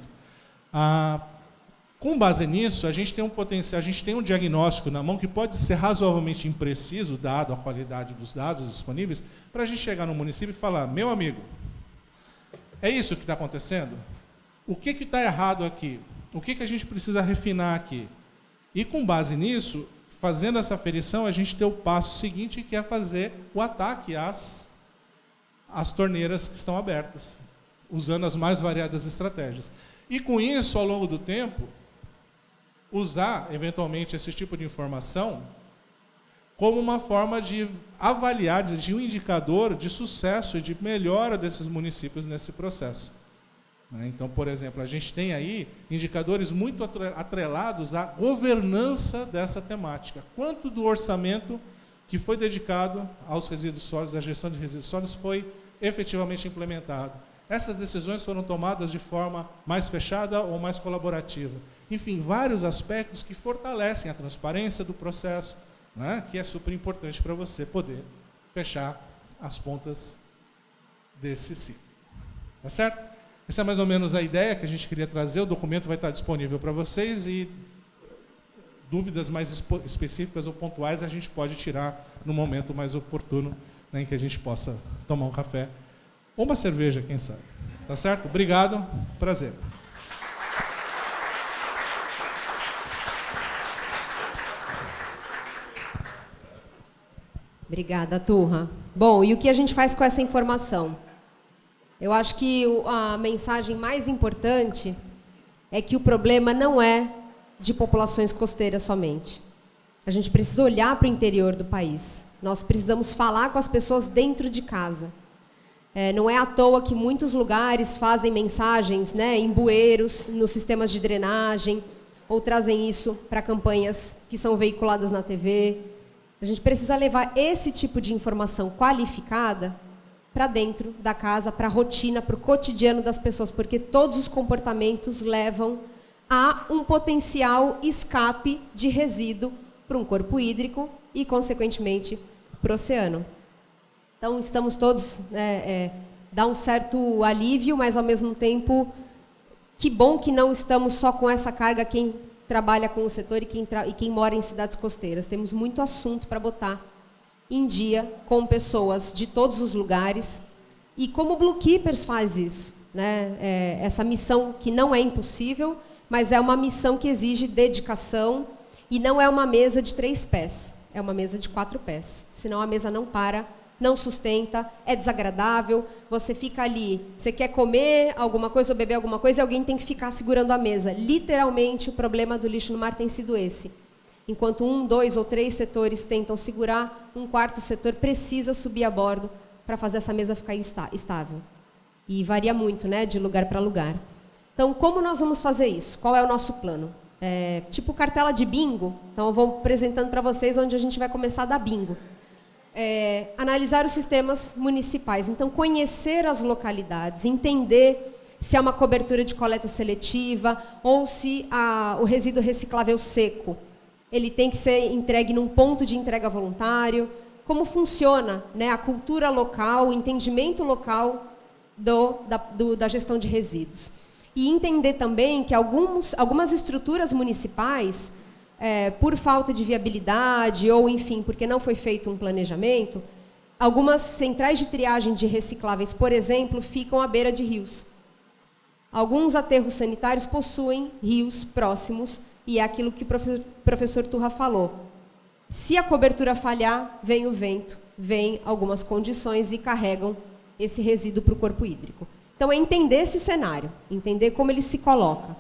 Com base nisso, a gente tem um potencial, a gente tem um diagnóstico na mão que pode ser razoavelmente impreciso, dado a qualidade dos dados disponíveis, para a gente chegar no município e falar, meu amigo, é isso que está acontecendo? O que está errado aqui? O que a gente precisa refinar aqui? E com base nisso, fazendo essa aferição, a gente tem o passo seguinte, que é fazer o ataque às torneiras que estão abertas, usando as mais variadas estratégias. E com isso, ao longo do tempo, usar, eventualmente, esse tipo de informação como uma forma de avaliar, de um indicador de sucesso e de melhora desses municípios nesse processo. Então, por exemplo, a gente tem aí indicadores muito atrelados à governança dessa temática. Quanto do orçamento que foi dedicado aos resíduos sólidos, à gestão de resíduos sólidos, foi efetivamente implementado? Essas decisões foram tomadas de forma mais fechada ou mais colaborativa. Enfim, vários aspectos que fortalecem a transparência do processo, né, que é super importante para você poder fechar as pontas desse ciclo. Tá certo? Essa é mais ou menos a ideia que a gente queria trazer. O documento vai estar disponível para vocês e dúvidas mais específicas ou pontuais a gente pode tirar no momento mais oportuno, né, em que a gente possa tomar um café ou uma cerveja, quem sabe. Tá certo? Obrigado. Prazer. Obrigada, Turra. Bom, e o que a gente faz com essa informação? Eu acho que a mensagem mais importante é que o problema não é de populações costeiras somente. A gente precisa olhar para o interior do país. Nós precisamos falar com as pessoas dentro de casa. Não é à toa que muitos lugares fazem mensagens, né, em bueiros, nos sistemas de drenagem, ou trazem isso para campanhas que são veiculadas na TV. A gente precisa levar esse tipo de informação qualificada para dentro da casa, para a rotina, para o cotidiano das pessoas, porque todos os comportamentos levam a um potencial escape de resíduo para um corpo hídrico e, consequentemente, para o oceano. Então, estamos todos... dá um certo alívio, mas, ao mesmo tempo, que bom que não estamos só com essa carga quem trabalha com o setor e quem mora em cidades costeiras. Temos muito assunto para botar em dia com pessoas de todos os lugares. E como o Blue Keepers faz isso, né? Essa missão que não é impossível, mas é uma missão que exige dedicação e não é uma mesa de 3 pés, é uma mesa de 4 pés. Senão a mesa não para não sustenta, é desagradável, você fica ali, você quer comer alguma coisa ou beber alguma coisa e alguém tem que ficar segurando a mesa. Literalmente, o problema do lixo no mar tem sido esse. Enquanto 1, 2 ou 3 setores tentam segurar, um quarto setor precisa subir a bordo para fazer essa mesa ficar estável. E varia muito, né, de lugar para lugar. Então, como nós vamos fazer isso? Qual é o nosso plano? Tipo cartela de bingo. Então, eu vou apresentando para vocês onde a gente vai começar a dar bingo. Analisar os sistemas municipais. Então, conhecer as localidades, entender se há uma cobertura de coleta seletiva ou se o resíduo reciclável seco ele tem que ser entregue num ponto de entrega voluntário, como funciona, né, a cultura local, o entendimento local da gestão de resíduos. E entender também que algumas estruturas municipais, por falta de viabilidade ou, enfim, porque não foi feito um planejamento, algumas centrais de triagem de recicláveis, por exemplo, ficam à beira de rios. Alguns aterros sanitários possuem rios próximos, e é aquilo que o professor Turra falou. Se a cobertura falhar, vem o vento, vem algumas condições e carregam esse resíduo para o corpo hídrico. Então, é entender esse cenário, entender como ele se coloca.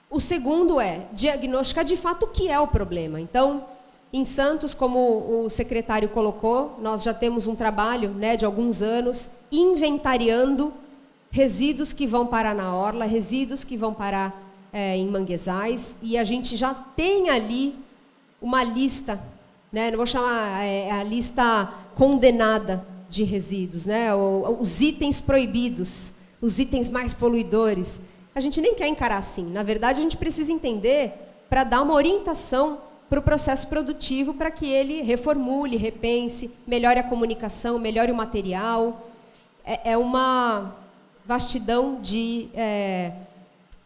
O segundo é diagnosticar de fato o que é o problema. Então, em Santos, como o secretário colocou, nós já temos um trabalho, né, de alguns anos inventariando resíduos que vão parar na orla, resíduos que vão parar em manguezais, e a gente já tem ali uma lista, né, não vou chamar a lista condenada de resíduos, né, os itens proibidos, os itens mais poluidores. A gente nem quer encarar assim. Na verdade, a gente precisa entender para dar uma orientação para o processo produtivo, para que ele reformule, repense, melhore a comunicação, melhore o material. É uma vastidão de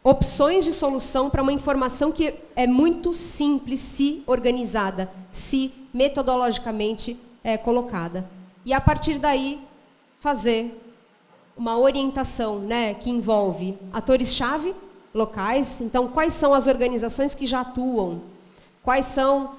opções de solução para uma informação que é muito simples, se organizada, se metodologicamente colocada. E, a partir daí, fazer uma orientação, né, que envolve atores-chave locais. Então, quais são as organizações que já atuam? Quais são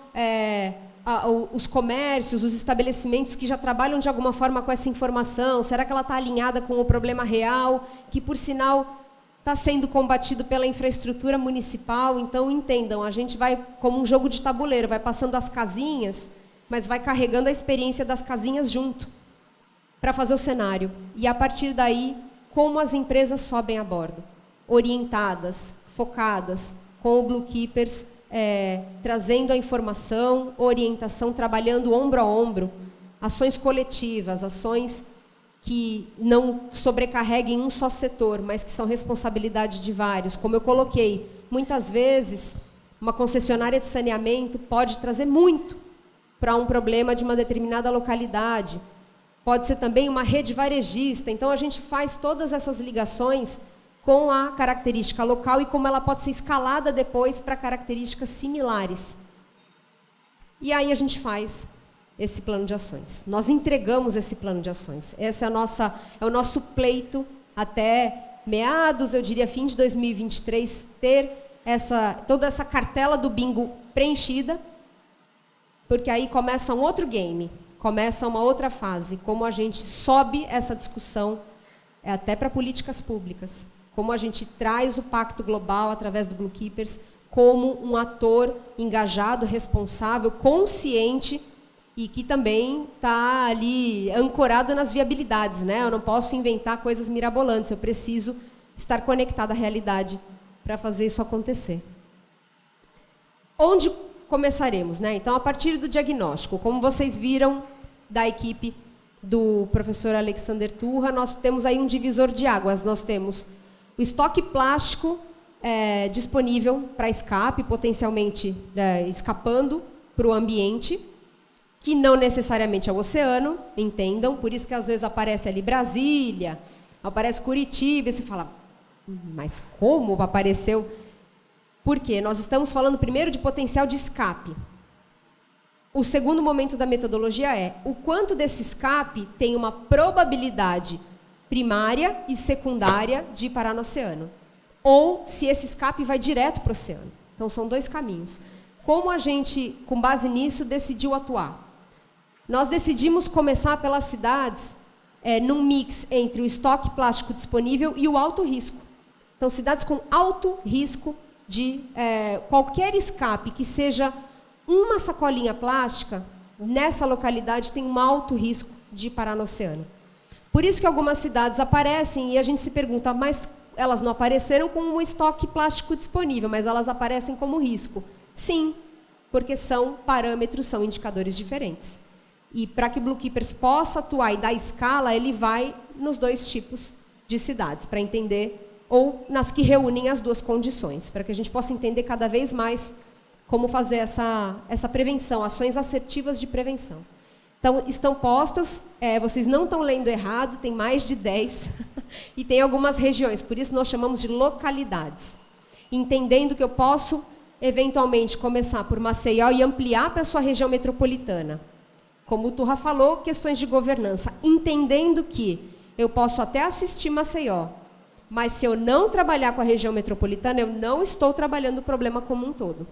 os comércios, os estabelecimentos que já trabalham de alguma forma com essa informação? Será que ela está alinhada com o problema real, que, por sinal, está sendo combatido pela infraestrutura municipal? Então, entendam, a gente vai, como um jogo de tabuleiro, vai passando as casinhas, mas vai carregando a experiência das casinhas junto, para fazer o cenário. E, a partir daí, como as empresas sobem a bordo, orientadas, focadas, com o Blue Keepers, trazendo a informação, orientação, trabalhando ombro a ombro, ações coletivas, ações que não sobrecarreguem um só setor, mas que são responsabilidade de vários. Como eu coloquei, muitas vezes, uma concessionária de saneamento pode trazer muito para um problema de uma determinada localidade. Pode ser também uma rede varejista. Então, a gente faz todas essas ligações com a característica local e como ela pode ser escalada depois para características similares. E aí a gente faz esse plano de ações. Nós entregamos esse plano de ações. Esse é o nosso pleito até meados, eu diria, fim de 2023, ter toda essa cartela do bingo preenchida, porque aí começa um outro game, começa uma outra fase, como a gente sobe essa discussão até para políticas públicas, como a gente traz o Pacto Global através do Blue Keepers como um ator engajado, responsável, consciente e que também está ali ancorado nas viabilidades, né? Eu não posso inventar coisas mirabolantes, eu preciso estar conectado à realidade para fazer isso acontecer. Onde começaremos, né? Então, a partir do diagnóstico, como vocês viram da equipe do professor Alexander Turra, nós temos aí um divisor de águas. Nós temos o estoque plástico disponível para escape, potencialmente escapando para o ambiente, que não necessariamente é o oceano, entendam, por isso que às vezes aparece ali Brasília, aparece Curitiba, e você fala, mas como apareceu? Por quê? Nós estamos falando primeiro de potencial de escape. O segundo momento da metodologia é o quanto desse escape tem uma probabilidade primária e secundária de parar no oceano. Ou se esse escape vai direto para o oceano. Então, são dois caminhos. Como a gente, com base nisso, decidiu atuar? nós decidimos começar pelas cidades num mix entre o estoque plástico disponível e o alto risco. Então, cidades com alto risco de qualquer escape que seja uma sacolinha plástica, nessa localidade tem um alto risco de parar no oceano. Por isso que algumas cidades aparecem e a gente se pergunta, mas elas não apareceram com um estoque plástico disponível, mas elas aparecem como risco. Sim, porque são parâmetros, são indicadores diferentes. E para que o Blue Keepers possa atuar e dar escala, ele vai nos dois tipos de cidades, para entender, ou nas que reúnem as duas condições, para que a gente possa entender cada vez mais como fazer essa prevenção, ações assertivas de prevenção. Então, estão postas, vocês não estão lendo errado, tem mais de 10, e tem algumas regiões, por isso nós chamamos de localidades. Entendendo que eu posso, eventualmente, começar por Maceió e ampliar para a sua região metropolitana. Como o Turra falou, questões de governança. Entendendo que eu posso até assistir Maceió, mas se eu não trabalhar com a região metropolitana, eu não estou trabalhando o problema como um todo.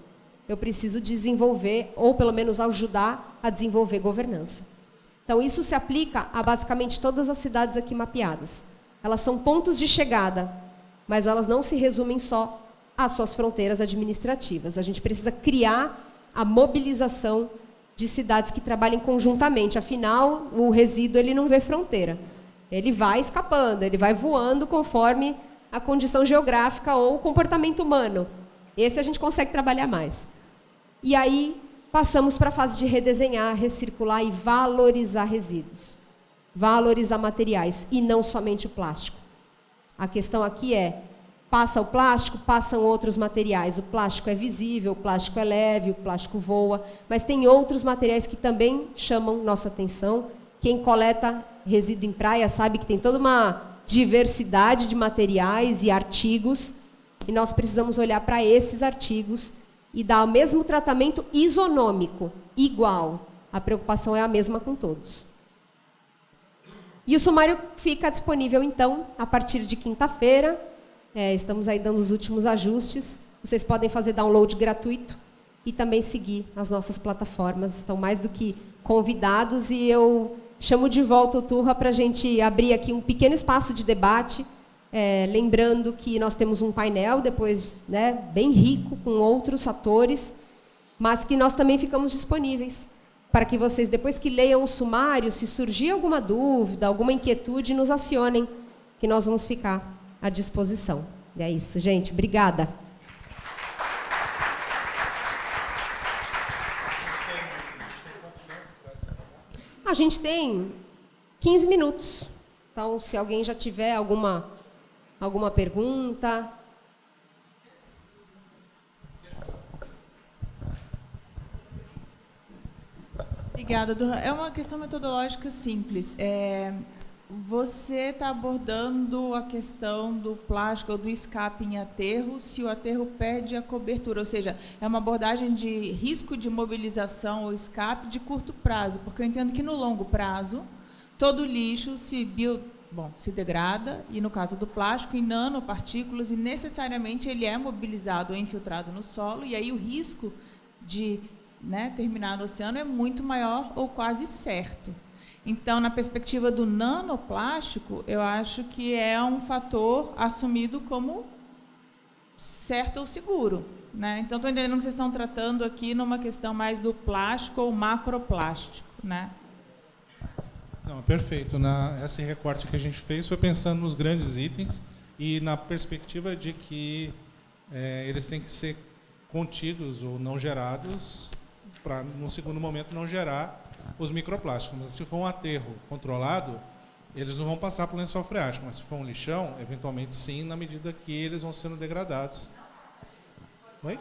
Eu preciso desenvolver, ou pelo menos ajudar a desenvolver governança. Então, isso se aplica a basicamente todas as cidades aqui mapeadas. Elas são pontos de chegada, mas elas não se resumem só às suas fronteiras administrativas. A gente precisa criar a mobilização de cidades que trabalhem conjuntamente. Afinal, o resíduo ele não vê fronteira. Ele vai escapando, ele vai voando conforme a condição geográfica ou o comportamento humano. Esse a gente consegue trabalhar mais. E aí, passamos para a fase de redesenhar, recircular e valorizar resíduos. Valorizar materiais, e não somente o plástico. A questão aqui passa o plástico, passam outros materiais. O plástico é visível, o plástico é leve, o plástico voa, mas tem outros materiais que também chamam nossa atenção. Quem coleta resíduo em praia sabe que tem toda uma diversidade de materiais e artigos, e nós precisamos olhar para esses artigos e dar o mesmo tratamento isonômico, igual. A preocupação é a mesma com todos. E o sumário fica disponível, então, a partir de quinta-feira. Estamos aí dando os últimos ajustes. Vocês podem fazer download gratuito e também seguir as nossas plataformas. Estão mais do que convidados e eu chamo de volta o Turra para a gente abrir aqui um pequeno espaço de debate, lembrando que nós temos um painel depois, bem rico, com outros atores, mas que nós também ficamos disponíveis para que vocês, depois que leiam o sumário, se surgir alguma dúvida, alguma inquietude, nos acionem, que nós vamos ficar à disposição. É isso, gente. Obrigada. A gente tem 15 minutos. Então, se alguém já tiver alguma pergunta. Obrigada, Turra. É uma questão metodológica simples. Você está abordando a questão do plástico ou do escape em aterro, se o aterro perde a cobertura, ou seja, é uma abordagem de risco de mobilização ou escape de curto prazo, porque eu entendo que no longo prazo, todo lixo se degrada, e no caso do plástico, em nanopartículas, e necessariamente ele é mobilizado ou infiltrado no solo, e aí o risco de terminar no oceano é muito maior ou quase certo. Então, na perspectiva do nanoplástico, eu acho que é um fator assumido como certo ou seguro. Então, estou entendendo que vocês estão tratando aqui numa questão mais do plástico ou macroplástico. Não, perfeito. Esse recorte que a gente fez foi pensando nos grandes itens e na perspectiva de que eles têm que ser contidos ou não gerados para, no segundo momento, não gerar os microplásticos. Mas se for um aterro controlado, eles não vão passar para o lençol freático, mas se for um lixão, eventualmente sim, na medida que eles vão sendo degradados. Oi?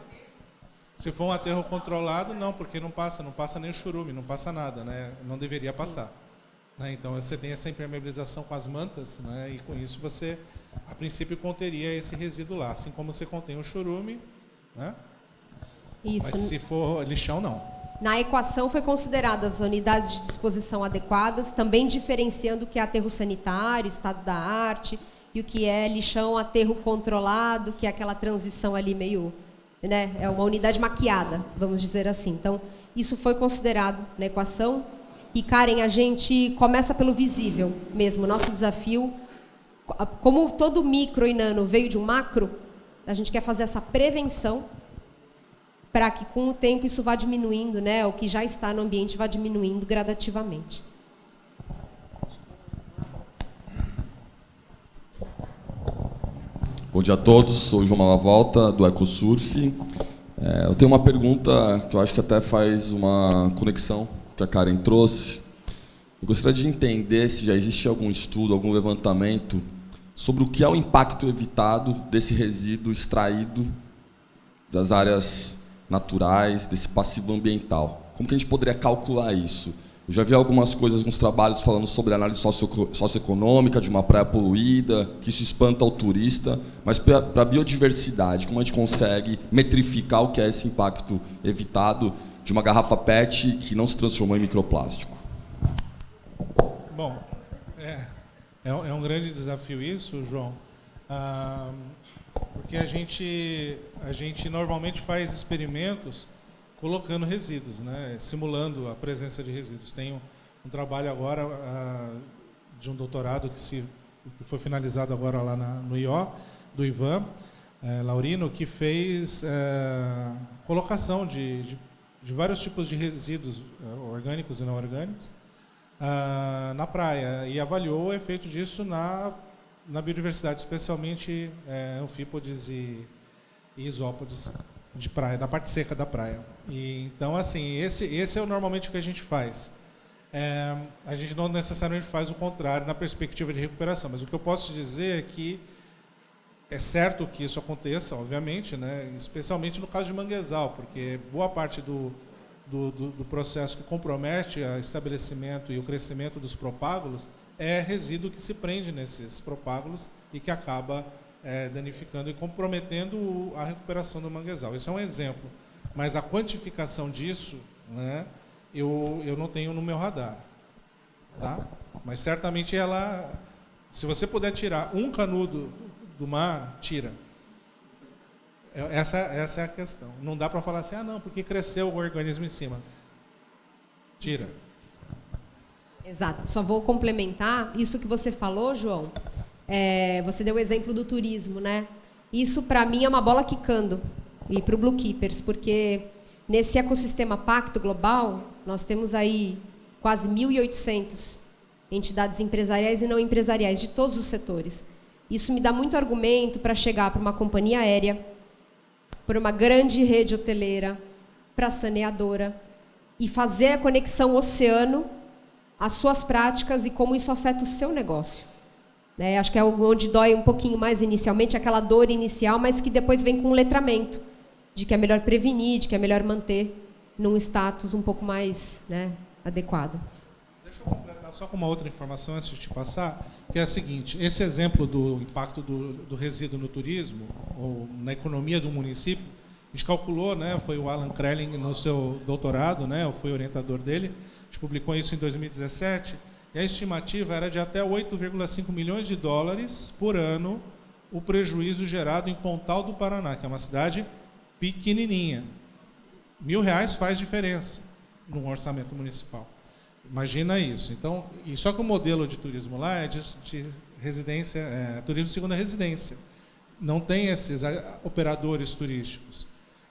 Se for um aterro controlado, não, porque não passa nem o churume, não passa nada, não deveria passar. Então, você tem essa impermeabilização com as mantas, e com isso você, a princípio, conteria esse resíduo lá, assim como você contém o churume, Isso. Mas se for lixão, não. Na equação foi consideradas as unidades de disposição adequadas, também diferenciando o que é aterro sanitário, estado da arte, e o que é lixão, aterro controlado, que é aquela transição ali meio, é uma unidade maquiada, vamos dizer assim. Então, isso foi considerado na equação. E, Karen, a gente começa pelo visível mesmo. Nosso desafio, como todo micro e nano veio de um macro, a gente quer fazer essa prevenção para que, com o tempo, isso vá diminuindo, né? O que já está no ambiente vá diminuindo gradativamente. Bom dia a todos, sou o João Malavolta, do EcoSurf. Eu tenho uma pergunta que eu acho que até faz uma conexão com o que a Karen trouxe. Eu gostaria de entender se já existe algum estudo, algum levantamento sobre o que é o impacto evitado desse resíduo extraído das áreas naturais, desse passivo ambiental. Como que a gente poderia calcular isso? Eu já vi algumas coisas, alguns trabalhos falando sobre análise socioeconômica de uma praia poluída, que isso espanta o turista, mas para a biodiversidade, como a gente consegue metrificar o que é esse impacto evitado de uma garrafa PET que não se transformou em microplástico? Bom, é um grande desafio isso, João, porque a gente normalmente faz experimentos colocando resíduos, né, simulando a presença de resíduos. Tem um trabalho agora de um doutorado que foi finalizado agora lá no IO, do Ivan Laurino, que fez colocação de vários tipos de resíduos orgânicos e não orgânicos na praia e avaliou o efeito disso na biodiversidade, especialmente anfípodes e isópodes de praia, da parte seca da praia. Então, assim, esse é normalmente o que a gente faz. A gente não necessariamente faz o contrário na perspectiva de recuperação, mas o que eu posso dizer é que é certo que isso aconteça, obviamente, né, especialmente no caso de manguezal, porque boa parte do processo que compromete o estabelecimento e o crescimento dos propágulos é resíduo que se prende nesses propágulos e que acaba danificando e comprometendo a recuperação do manguezal. Isso é um exemplo. Mas a quantificação disso, né, eu não tenho no meu radar. Tá? Mas certamente ela, se você puder tirar um canudo do mar, tira. Essa é a questão. Não dá para falar assim, não, porque cresceu o organismo em cima. Tira. Exato. Só vou complementar isso que você falou, João. Você deu o exemplo do turismo, né? Isso, para mim, é uma bola quicando, e para o Blue Keepers, porque nesse ecossistema Pacto Global, nós temos aí quase 1.800 entidades empresariais e não empresariais, de todos os setores. Isso me dá muito argumento para chegar para uma companhia aérea, para uma grande rede hoteleira, para a saneadora, e fazer a conexão oceano, as suas práticas e como isso afeta o seu negócio. Acho que é onde dói um pouquinho mais inicialmente, aquela dor inicial, mas que depois vem com um letramento, de que é melhor prevenir, de que é melhor manter num status um pouco mais, né, adequado. Deixa eu completar só com uma outra informação antes de te passar, que é a seguinte: esse exemplo do impacto do resíduo no turismo, ou na economia do município, a gente calculou, né, foi o Alan Krelling no seu doutorado, né, eu fui orientador dele, a gente publicou isso em 2017, e a estimativa era de até 8,5 milhões de dólares por ano o prejuízo gerado em Pontal do Paraná, que é uma cidade pequenininha. R$1.000 faz diferença no orçamento municipal. Imagina isso. Então, e só que o modelo de turismo lá é de residência, turismo de segunda residência. Não tem esses operadores turísticos.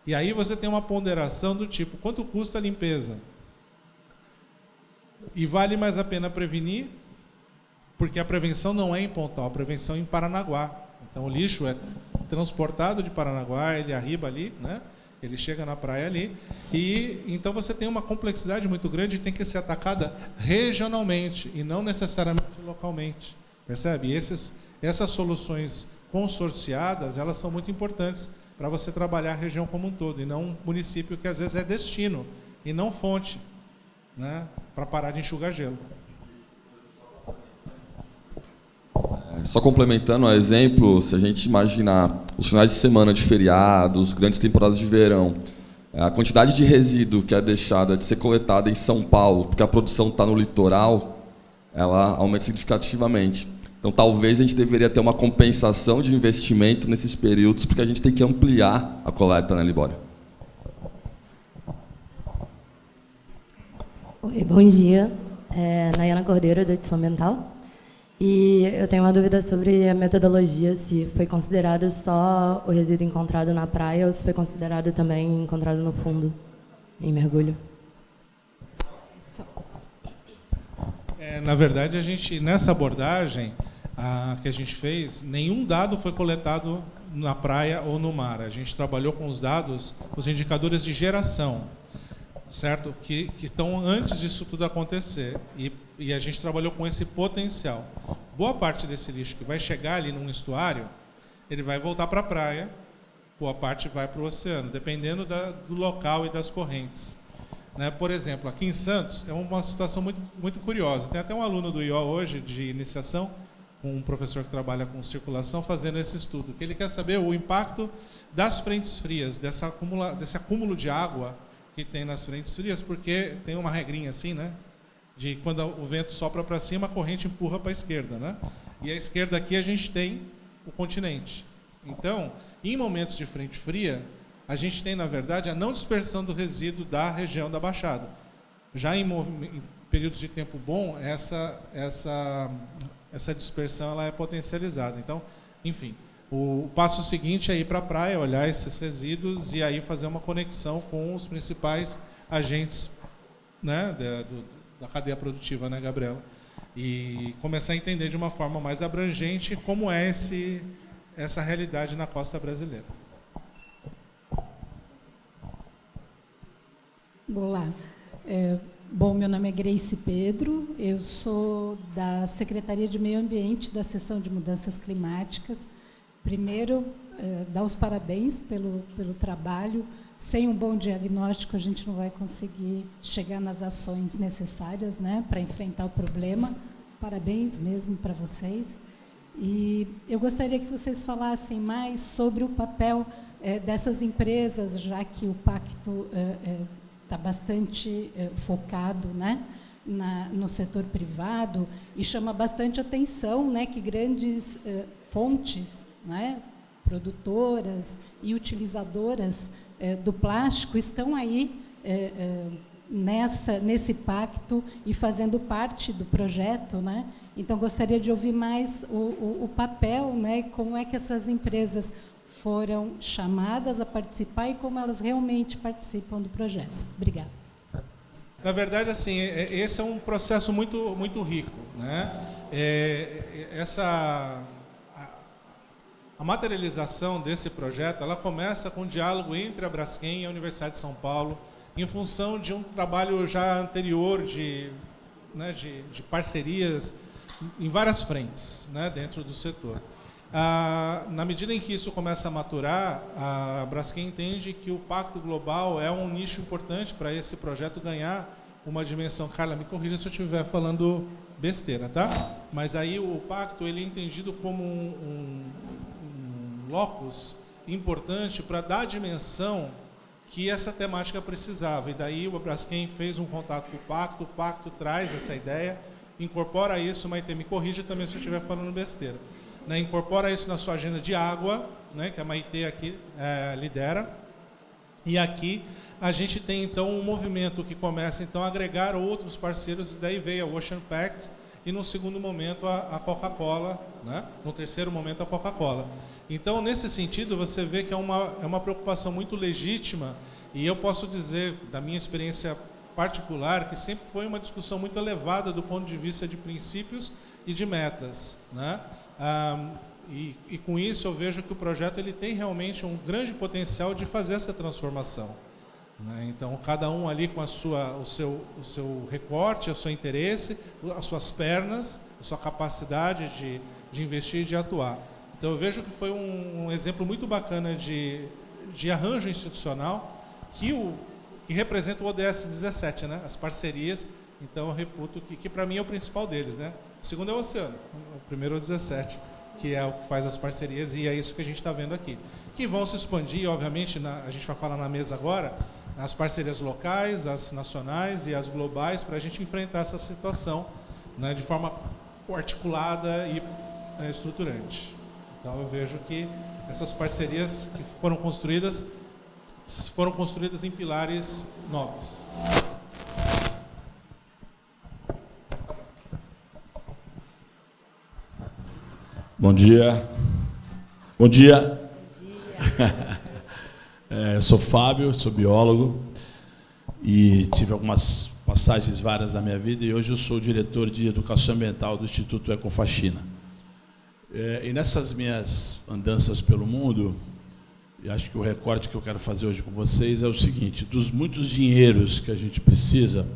E aí você tem uma ponderação do tipo, quanto custa a limpeza? E vale mais a pena prevenir, porque a prevenção não é em Pontal, a prevenção é em Paranaguá. Então o lixo é transportado de Paranaguá, ele arriba ali, né? Ele chega na praia ali, e então você tem uma complexidade muito grande e tem que ser atacada regionalmente e não necessariamente localmente. Percebe? Essas soluções consorciadas, elas são muito importantes para você trabalhar a região como um todo, e não um município que às vezes é destino e não fonte, né, para parar de enxugar gelo. Só complementando o exemplo, se a gente imaginar os finais de semana de feriados, grandes temporadas de verão, a quantidade de resíduo que é deixada de ser coletada em São Paulo, porque a produção está no litoral, ela aumenta significativamente. Então, talvez a gente deveria ter uma compensação de investimento nesses períodos, porque a gente tem que ampliar a coleta, né, Libório? Oi, bom dia. Nayana Cordeiro, da Edição Ambiental. E eu tenho uma dúvida sobre a metodologia, se foi considerado só o resíduo encontrado na praia ou se foi considerado também encontrado no fundo, em mergulho. Na verdade, a gente, nessa abordagem que a gente fez, nenhum dado foi coletado na praia ou no mar. A gente trabalhou com os dados, os indicadores de geração, certo? Que estão antes disso tudo acontecer. E a gente trabalhou com esse potencial. Boa parte desse lixo que vai chegar ali num estuário, ele vai voltar para a praia, boa parte vai para o oceano, dependendo do local e das correntes. Né? Por exemplo, aqui em Santos, é uma situação muito, muito curiosa. Tem até um aluno do IO hoje, de iniciação, um professor que trabalha com circulação, fazendo esse estudo, que ele quer saber o impacto das frentes frias, desse acúmulo de água que tem nas frentes frias, porque tem uma regrinha assim, né? De quando o vento sopra para cima, a corrente empurra para a esquerda, né? E à esquerda aqui a gente tem o continente. Então, em momentos de frente fria, a gente tem, na verdade, a não dispersão do resíduo da região da Baixada. Já em períodos de tempo bom, essa dispersão ela é potencializada. Então, enfim, o passo seguinte é ir para a praia, olhar esses resíduos e aí fazer uma conexão com os principais agentes, né, da cadeia produtiva, né, Gabriela? E começar a entender de uma forma mais abrangente como é essa realidade na costa brasileira. Olá. Bom, meu nome é Grace Pedro, eu sou da Secretaria de Meio Ambiente da Seção de Mudanças Climáticas. Primeiro, dar os parabéns pelo trabalho. Sem um bom diagnóstico, a gente não vai conseguir chegar nas ações necessárias, né, para enfrentar o problema. Parabéns mesmo para vocês. E eu gostaria que vocês falassem mais sobre o papel dessas empresas, já que o pacto está bastante focado, né, no setor privado, e chama bastante atenção, né, que grandes fontes, né, produtoras e utilizadoras do plástico estão aí nesse pacto e fazendo parte do projeto, né? Então, gostaria de ouvir mais o papel, né, como é que essas empresas foram chamadas a participar e como elas realmente participam do projeto. Obrigada. Na verdade, assim, esse é um processo muito, muito rico, né? A materialização desse projeto, ela começa com um diálogo entre a Braskem e a Universidade de São Paulo, em função de um trabalho já anterior de parcerias em várias frentes, né, dentro do setor. Na medida em que isso começa a maturar, a Braskem entende que o Pacto Global é um nicho importante para esse projeto ganhar uma dimensão. Carla, me corrija se eu estiver falando besteira, tá? Mas aí o pacto ele é entendido como um locus importante para dar a dimensão que essa temática precisava. E daí o Braskem fez um contato com o pacto traz essa ideia, incorpora isso, Maite, me corrija também se eu estiver falando besteira. Né, incorpora isso na sua agenda de água, né, que a Maite aqui lidera. E aqui a gente tem então um movimento que começa então a agregar outros parceiros, e daí veio a Ocean Pact, e no segundo momento a Coca-Cola, né, no terceiro momento a Coca-Cola. Então, nesse sentido, você vê que é uma preocupação muito legítima, e eu posso dizer, da minha experiência particular, que sempre foi uma discussão muito elevada do ponto de vista de princípios e de metas, né? E com isso eu vejo que o projeto ele tem realmente um grande potencial de fazer essa transformação, né? Então, cada um ali com o seu recorte, o seu interesse, as suas pernas, a sua capacidade de investir e de atuar. Então, eu vejo que foi um exemplo muito bacana de arranjo institucional que representa o ODS 17, né? As parcerias. Então, eu reputo que para mim é o principal deles, né? O segundo é o Oceano, o primeiro é o 17, que é o que faz as parcerias, e é isso que a gente está vendo aqui. Que vão se expandir, obviamente, a gente vai falar na mesa agora, as parcerias locais, as nacionais e as globais, para a gente enfrentar essa situação, né, de forma articulada e estruturante. Então, eu vejo que essas parcerias que foram construídas em pilares nobres. Bom dia. Bom dia. Eu sou Fábio, sou biólogo e tive algumas passagens várias na minha vida e hoje eu sou diretor de Educação Ambiental do Instituto Ecofaxina. E nessas minhas andanças pelo mundo, e acho que o recorte que eu quero fazer hoje com vocês é o seguinte: dos muitos dinheiros que a gente precisa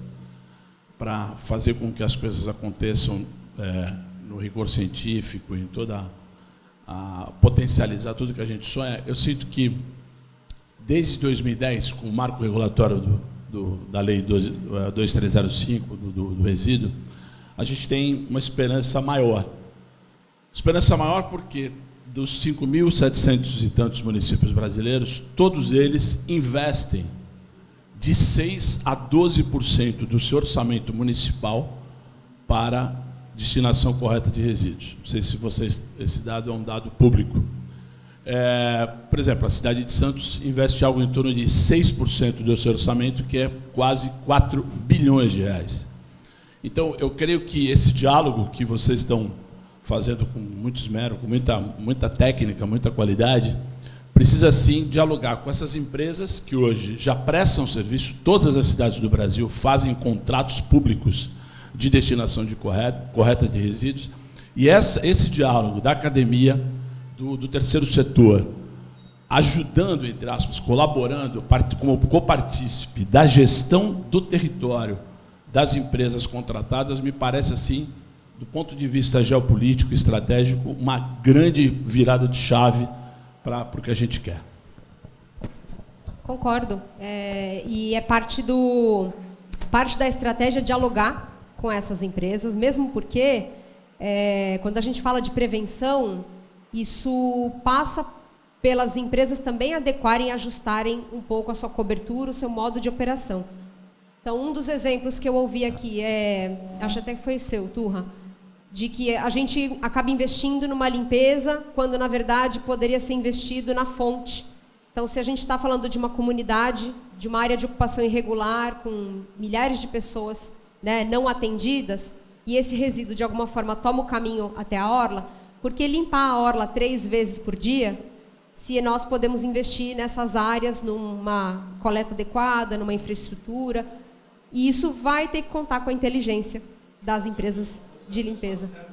para fazer com que as coisas aconteçam no rigor científico, em toda a potencializar tudo que a gente sonha, eu sinto que desde 2010, com o marco regulatório da Lei 2305 do resíduo, a gente tem uma esperança maior. Esperança maior porque dos 5.700 e tantos municípios brasileiros, todos eles investem de 6% a 12% do seu orçamento municipal para destinação correta de resíduos. Não sei se esse dado é um dado público. Por exemplo, a cidade de Santos investe algo em torno de 6% do seu orçamento, que é quase 4 bilhões de reais. Então, eu creio que esse diálogo que vocês estão fazendo com muito esmero, com muita técnica, muita qualidade, precisa sim dialogar com essas empresas que hoje já prestam serviço. Todas as cidades do Brasil fazem contratos públicos de destinação correta de resíduos, e esse diálogo da academia, do terceiro setor, ajudando, entre aspas, colaborando como copartícipe da gestão do território das empresas contratadas, me parece, assim, do ponto de vista geopolítico, estratégico, uma grande virada de chave para o que a gente quer. Concordo. E é parte da estratégia dialogar com essas empresas, mesmo porque, quando a gente fala de prevenção, isso passa pelas empresas também adequarem e ajustarem um pouco a sua cobertura, o seu modo de operação. Então, um dos exemplos que eu ouvi aqui acho até que foi o seu, Turra, de que a gente acaba investindo numa limpeza, quando, na verdade, poderia ser investido na fonte. Então, se a gente está falando de uma comunidade, de uma área de ocupação irregular, com milhares de pessoas, né, não atendidas, e esse resíduo, de alguma forma, toma o caminho até a orla, porque limpar a orla 3 vezes por dia, se nós podemos investir nessas áreas, numa coleta adequada, numa infraestrutura, e isso vai ter que contar com a inteligência das empresas de limpeza.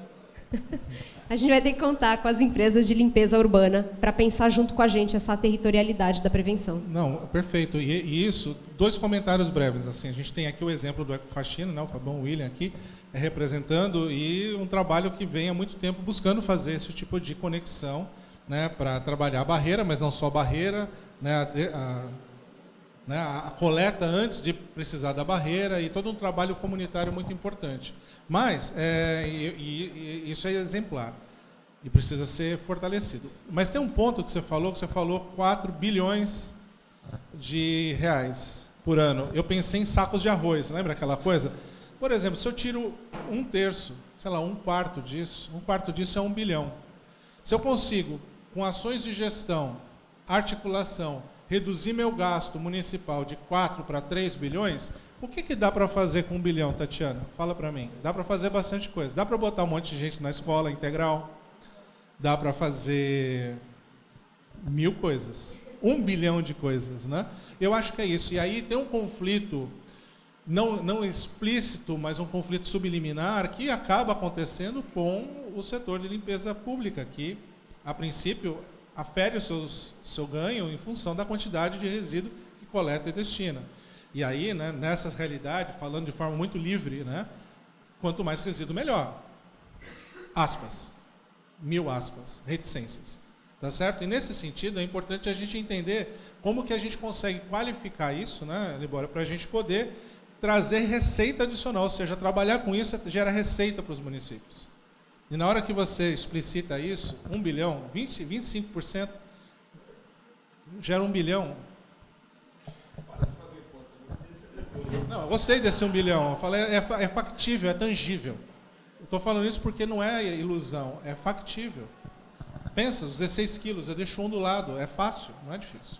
A gente vai ter que contar com as empresas de limpeza urbana para pensar junto com a gente essa territorialidade da prevenção. Não, perfeito. E isso, 2 comentários breves. Assim, a gente tem aqui o exemplo do Ecofaxina, né, o Fabão William aqui, representando, e um trabalho que vem há muito tempo buscando fazer esse tipo de conexão, né, para trabalhar a barreira, mas não só a barreira, né, a coleta antes de precisar da barreira, e todo um trabalho comunitário muito importante. Mas isso é exemplar e precisa ser fortalecido. Mas tem um ponto que você falou 4 bilhões de reais por ano. Eu pensei em sacos de arroz, lembra aquela coisa? Por exemplo, se eu tiro 1/3, sei lá, 1/4 disso, 1/4 disso é 1 bilhão. Se eu consigo, com ações de gestão, articulação, reduzir meu gasto municipal de 4 para 3 bilhões, o que dá para fazer com 1 bilhão, Tatiana? Fala para mim. Dá para fazer bastante coisa. Dá para botar um monte de gente na escola integral. Dá para fazer 1000 coisas. 1 bilhão de coisas, né? Eu acho que é isso. E aí tem um conflito, não explícito, mas um conflito subliminar, que acaba acontecendo com o setor de limpeza pública, que, a princípio, afere o seu ganho em função da quantidade de resíduo que coleta e destina. E aí, né, nessa realidade, falando de forma muito livre, né, quanto mais resíduo, melhor. Aspas. 1000 aspas. Reticências. Tá certo? E nesse sentido, é importante a gente entender como que a gente consegue qualificar isso, né, Libório, para a gente poder trazer receita adicional, ou seja, trabalhar com isso gera receita para os municípios. E na hora que você explicita isso, 1 bilhão, 25%, gera 1 bilhão. Não, eu gostei desse 1 bilhão. Eu falei, é factível, é tangível. Eu estou falando isso porque não é ilusão, é factível. Pensa, os 16 quilos, eu deixo um do lado, é fácil, não é difícil.